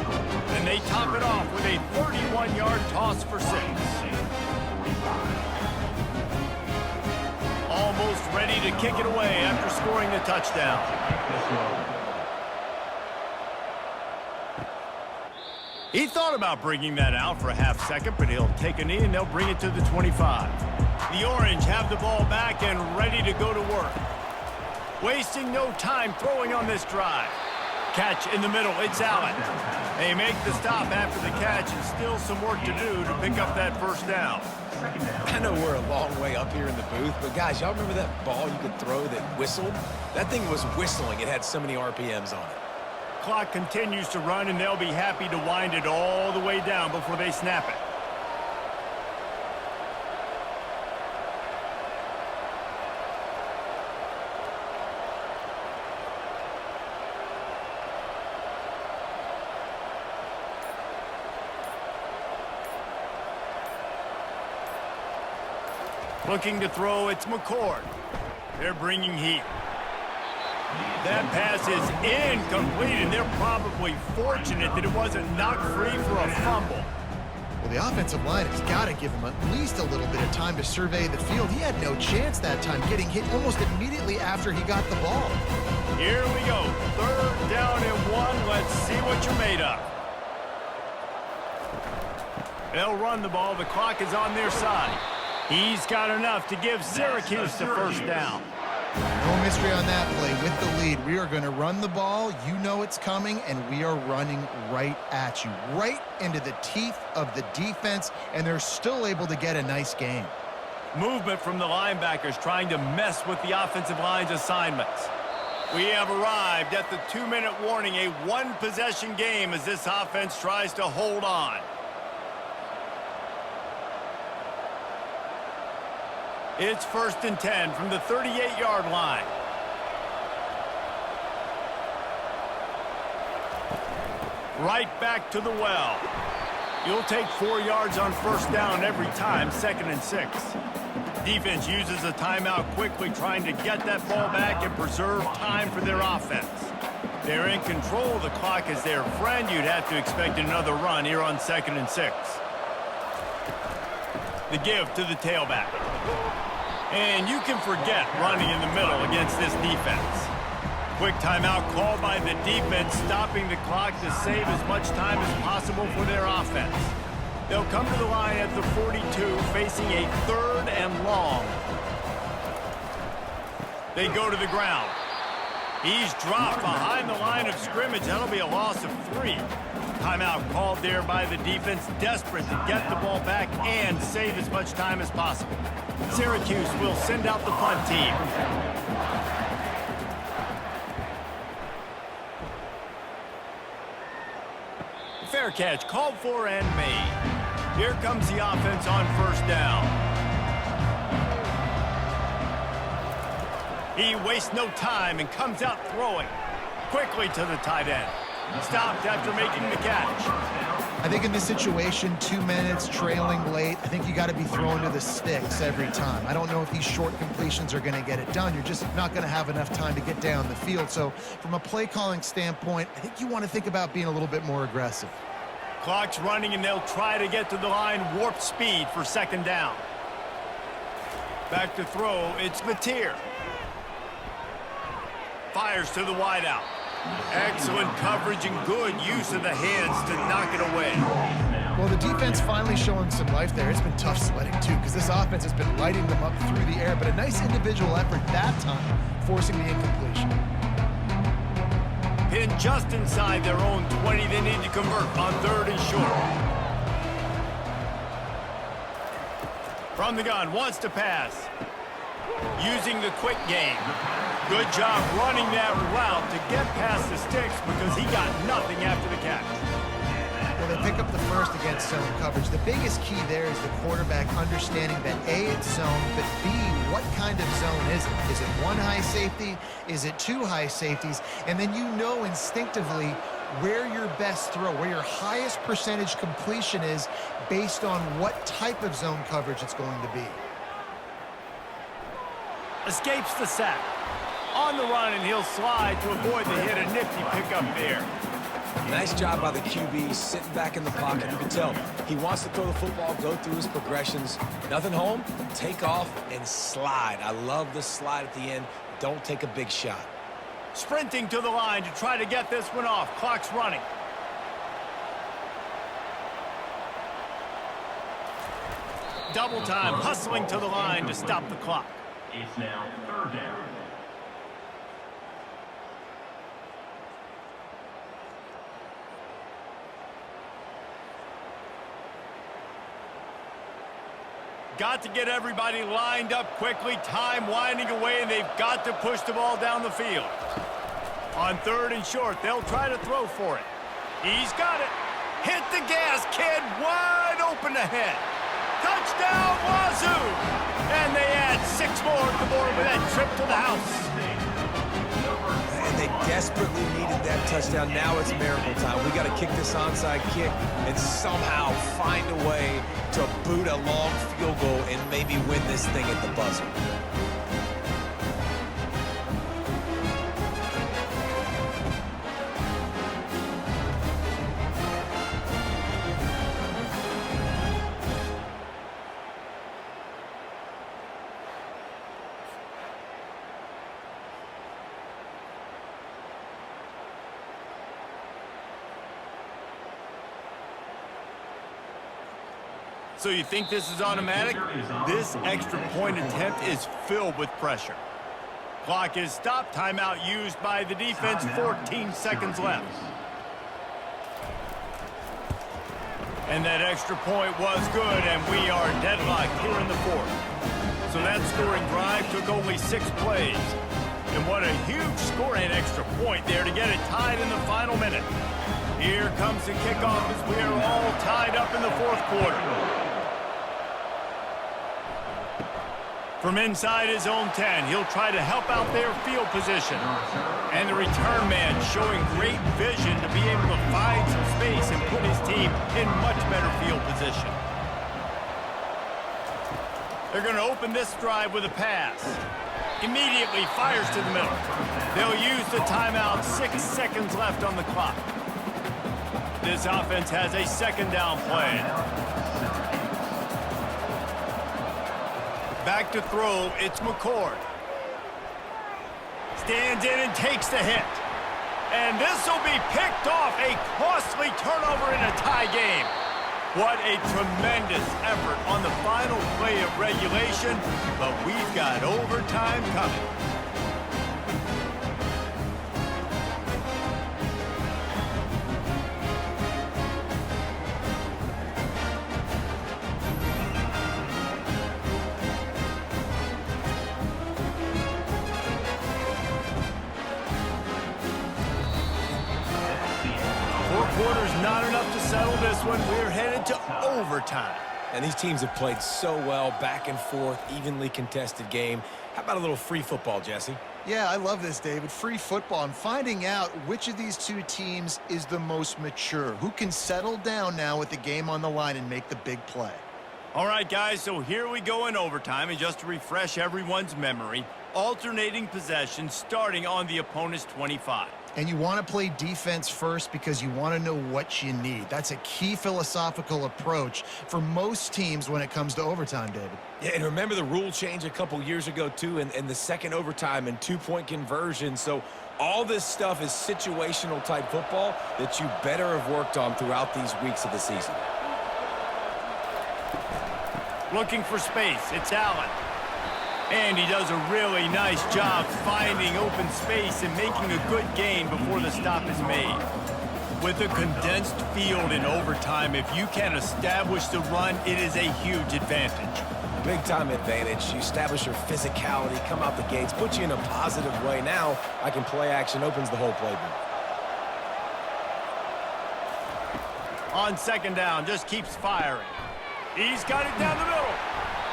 And they top it off with a 31-yard toss for 6. Almost ready to kick it away after scoring the touchdown. He thought about bringing that out for a half second, but he'll take a knee and they'll bring it to the 25. The Orange have the ball back and ready to go to work. Wasting no time throwing on this drive. Catch in the middle, it's Allen. They make the stop after the catch and still some work to do to pick up that first down. I know we're a long way up here in the booth, but guys, y'all remember that ball you could throw that whistled? That thing was whistling. It had so many RPMs on it. Clock continues to run, and they'll be happy to wind it all the way down before they snap it. Looking to throw, it's McCord. They're bringing heat. That pass is incomplete, and they're probably fortunate that it wasn't knocked free for a fumble. Well, the offensive line has got to give him at least a little bit of time to survey the field. He had no chance that time, getting hit almost immediately after he got the ball. Here we go. 3rd down and 1. Let's see what you're made of. They'll run the ball. The clock is on their side. He's got enough to give Syracuse the first down. No mystery on that play. With the lead, we are going to run the ball. You know it's coming, and we are running right at you, right into the teeth of the defense, and they're still able to get a nice gain. Movement from the linebackers trying to mess with the offensive line's assignments. We have arrived at the 2-minute warning, a one-possession game as this offense tries to hold on. It's 1st and 10 from the 38-yard line. Right back to the well. You'll take 4 yards on 1st down every time, 2nd and 6. Defense uses a timeout quickly, trying to get that ball back and preserve time for their offense. They're in control of the clock as their friend. You'd have to expect another run here on 2nd and 6. The give to the tailback. And you can forget running in the middle against this defense. Quick timeout called by the defense, stopping the clock to save as much time as possible for their offense. They'll come to the line at the 42, facing a 3rd and long. They go to the ground. He's dropped behind the line of scrimmage. That'll be a loss of 3. Timeout called there by the defense, desperate to get the ball back and save as much time as possible. Syracuse will send out the punt team. Fair catch called for and made. Here comes the offense on 1st down. He wastes no time and comes out throwing quickly to the tight end. Stopped after making the catch. I think in this situation, 2 minutes, trailing late, I think you got to be throwing to the sticks every time. I don't know if these short completions are going to get it done. You're just not going to have enough time to get down the field. So from a play calling standpoint, I think you want to think about being a little bit more aggressive. Clock's running, and they'll try to get to the line warp speed for 2nd down. Back to throw, it's Mateer. Fires to the wideout. Excellent coverage and good use of the hands to knock it away. Well, the defense finally showing some life there. It's been tough sledding, too, because this offense has been lighting them up through the air, but a nice individual effort that time, forcing the incompletion. Pinned just inside their own 20. They need to convert on 3rd and short. From the gun, wants to pass. Using the quick game. Good job running that route to get past the sticks because he got nothing after the catch. Well, they pick up the first against zone coverage. The biggest key there is the quarterback understanding that A, it's zone, but B, what kind of zone is it? Is it 1 high safety? Is it 2 high safeties? And then you know instinctively where your best throw, where your highest percentage completion is based on what type of zone coverage it's going to be. Escapes the sack. On the run, and he'll slide to avoid the hit. A nifty pickup there. Nice job by the QB, sitting back in the pocket. You can tell he wants to throw the football, go through his progressions. Nothing home, take off, and slide. I love the slide at the end. Don't take a big shot. Sprinting to the line to try to get this one off. Clock's running. Double time, hustling to the line to stop the clock. It's now 3rd down. Got to get everybody lined up quickly. Time winding away, and they've got to push the ball down the field. On 3rd and short, they'll try to throw for it. He's got it. Hit the gas, kid. Wide open ahead. Touchdown, Wazoo! And they add 6 more to the board with that trip to the house. And they desperately needed that touchdown. Now it's miracle time. We got to kick this onside kick and somehow find a way to boot a long field goal and maybe win this thing at the buzzer. So you think this is automatic? This extra point attempt is filled with pressure. Clock is stopped. Timeout used by the defense. 14 seconds left. And that extra point was good, and we are deadlocked here in the fourth. So that scoring drive took only 6 plays. And what a huge score and extra point there to get it tied in the final minute. Here comes the kickoff as we are all tied up in the fourth quarter. From inside his own 10, he'll try to help out their field position. And the return man showing great vision to be able to find some space and put his team in much better field position. They're going to open this drive with a pass. Immediately fires to the middle. They'll use the timeout. 6 seconds left on the clock. This offense has a second down play. Back to throw, it's McCord. Stands in and takes the hit. And this will be picked off. A costly turnover in a tie game. What a tremendous effort on the final play of regulation, but we've got overtime coming. Quarters not enough to settle this one. We're headed to overtime. And these teams have played so well, back and forth, evenly contested game. How about a little free football, Jesse? Yeah, I love this, David. Free football. I'm finding out which of these two teams is the most mature, who can settle down now with the game on the line and make the big play. All right, guys, so here we go in overtime. And just to refresh everyone's memory, alternating possession starting on the opponent's 25. And you want to play defense first because you want to know what you need. That's a key philosophical approach for most teams when it comes to overtime, David. Yeah, and remember the rule change a couple years ago, too, and the second overtime and two-point conversion. So all this stuff is situational type football that you better have worked on throughout these weeks of the season. Looking for space, it's Allen. And he does a really nice job finding open space and making a good gain before the stop is made. With a condensed field in overtime, if you can establish the run, it is a huge advantage. Big-time advantage. You establish your physicality, come out the gates, put you in a positive way. Now, like in play action, opens the whole playbook. On second down, just keeps firing. He's got it down the middle.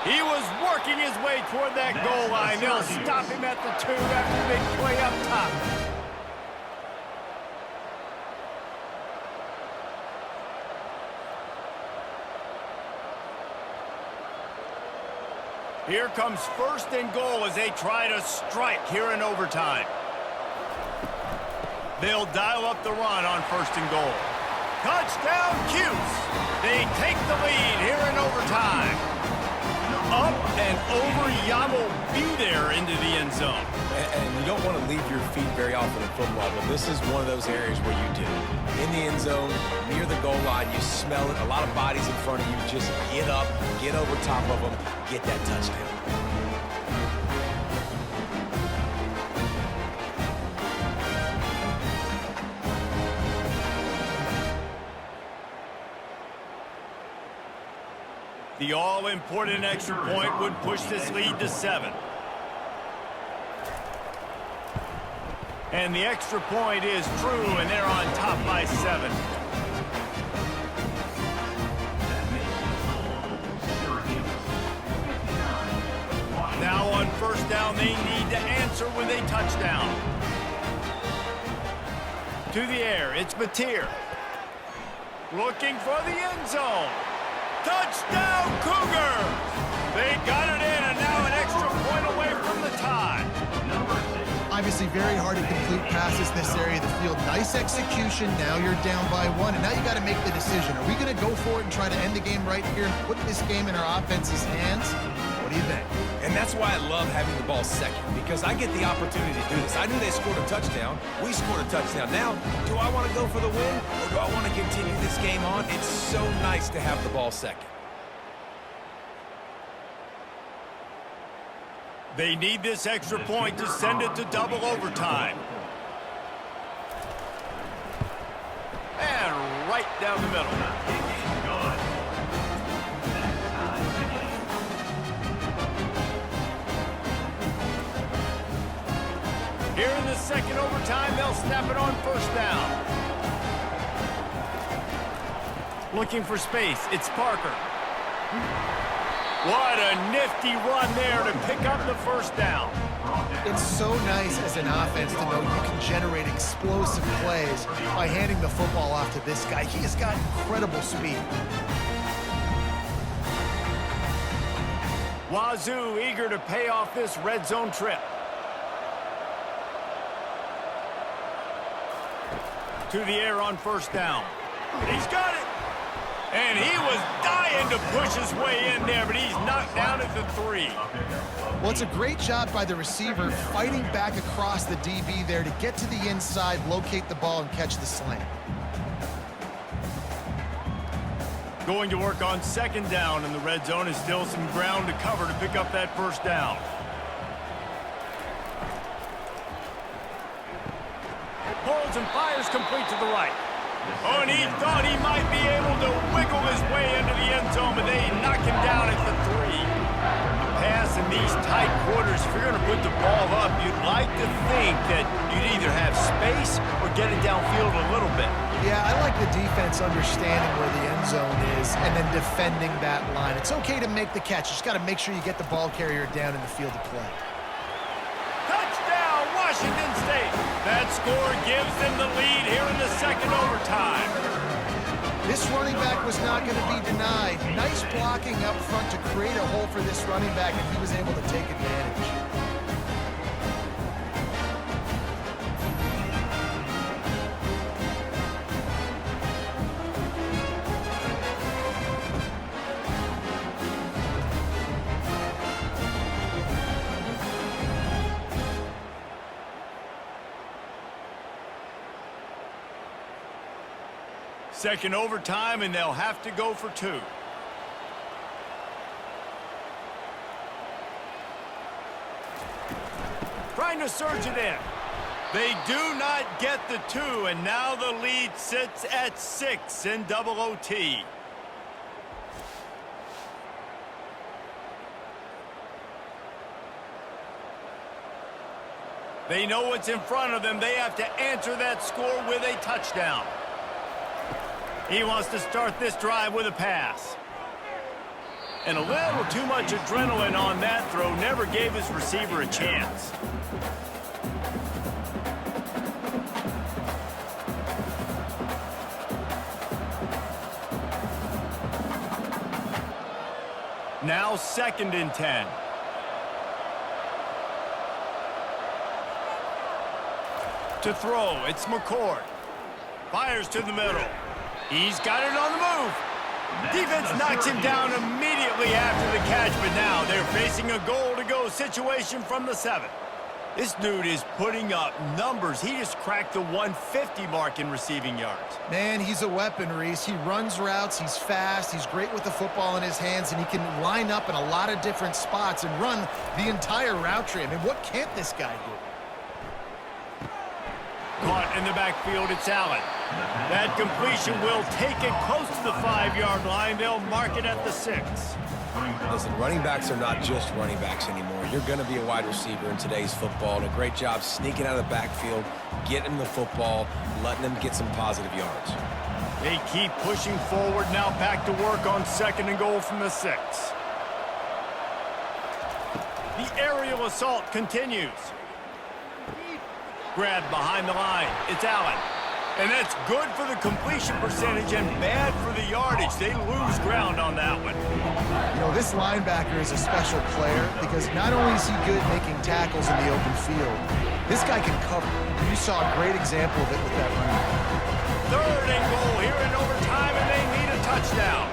He was working his way toward that goal line. They'll stop him at the 2 after the big play up top. Here comes first and goal as they try to strike here in overtime. They'll dial up the run on first and goal. Touchdown, Cuse. They take the lead here in overtime. Up and over, Yamo be there into the end zone. And you don't want to leave your feet very often in football, but this is one of those areas where you do. In the end zone, near the goal line, you smell it. A lot of bodies in front of you. Just get up, get over top of them, get that touchdown. The all-important extra point would push this lead to 7. And the extra point is true, and they're on top by 7. Now on first down, they need to answer with a touchdown. To the air, it's Mateer. Looking for the end zone. Touchdown, Cougars! They got it in, and now an extra point away from the tie. Obviously very hard to complete passes this area of the field. Nice execution. Now you're down by 1, and now you got to make the decision. Are we going to go for it and try to end the game right here and put this game in our offense's hands? What do you think? And that's why I love having the ball second, because I get the opportunity to do this. I knew they scored a touchdown. We scored a touchdown. Now, do I want to go for the win, or do I want to continue this game on? It's so nice to have the ball second. They need this extra point to send it to double overtime. And right down the middle. Here in the second overtime, they'll snap it on first down. Looking for space, it's Parker. What a nifty run there to pick up the first down. It's so nice as an offense to know you can generate explosive plays by handing the football off to this guy. He has got incredible speed. Wazoo eager to pay off this red zone trip. To the air on first down. He's got it. And he was dying to push his way in there, but he's knocked down at the 3. Well, it's a great job by the receiver fighting back across the DB there to get to the inside, locate the ball, and catch the slant. Going to work on second down, and the red zone is still some ground to cover to pick up that first down. Holds and fires complete to the right. Oh, and he thought he might be able to wiggle his way into the end zone, but they knock him down at the 3. A pass in these tight quarters, if you're going to put the ball up, you'd like to think that you'd either have space or get it downfield a little bit. Yeah, I like the defense understanding where the end zone is and then defending that line. It's okay to make the catch. You just got to make sure you get the ball carrier down in the field of play. Touchdown, Washington State. That score gives them the lead here in the second overtime. This running back was not going to be denied. Nice blocking up front to create a hole for this running back, and he was able to take advantage. Second overtime, and they'll have to go for 2. Trying to surge it in. They do not get the 2, and now the lead sits at 6 in double OT. They know what's in front of them. They have to answer that score with a touchdown. He wants to start this drive with a pass. And a little too much adrenaline on that throw. Never gave his receiver a chance. Now 2nd and 10. To throw, it's McCord. Fires to the middle. He's got it on the move. Defense knocks him down immediately after the catch, but now they're facing a goal-to-go situation from the 7. This dude is putting up numbers. He just cracked the 150 mark in receiving yards. Man, he's a weapon, Reese. He runs routes, he's fast, he's great with the football in his hands, and he can line up in a lot of different spots and run the entire route tree. I mean, what can't this guy do? Caught in the backfield, it's Allen. That completion will take it close to the 5-yard line. They'll mark it at the 6. Listen, running backs are not just running backs anymore. You're going to be a wide receiver in today's football, and a great job sneaking out of the backfield, getting the football, letting them get some positive yards. They keep pushing forward, now back to work on 2nd and goal from the 6. The aerial assault continues. Grab behind the line. It's Allen. And that's good for the completion percentage and bad for the yardage. They lose ground on that one. You know, this linebacker is a special player because not only is he good making tackles in the open field, this guy can cover. You saw a great example of it with that run. 3rd and goal here in overtime, and they need a touchdown.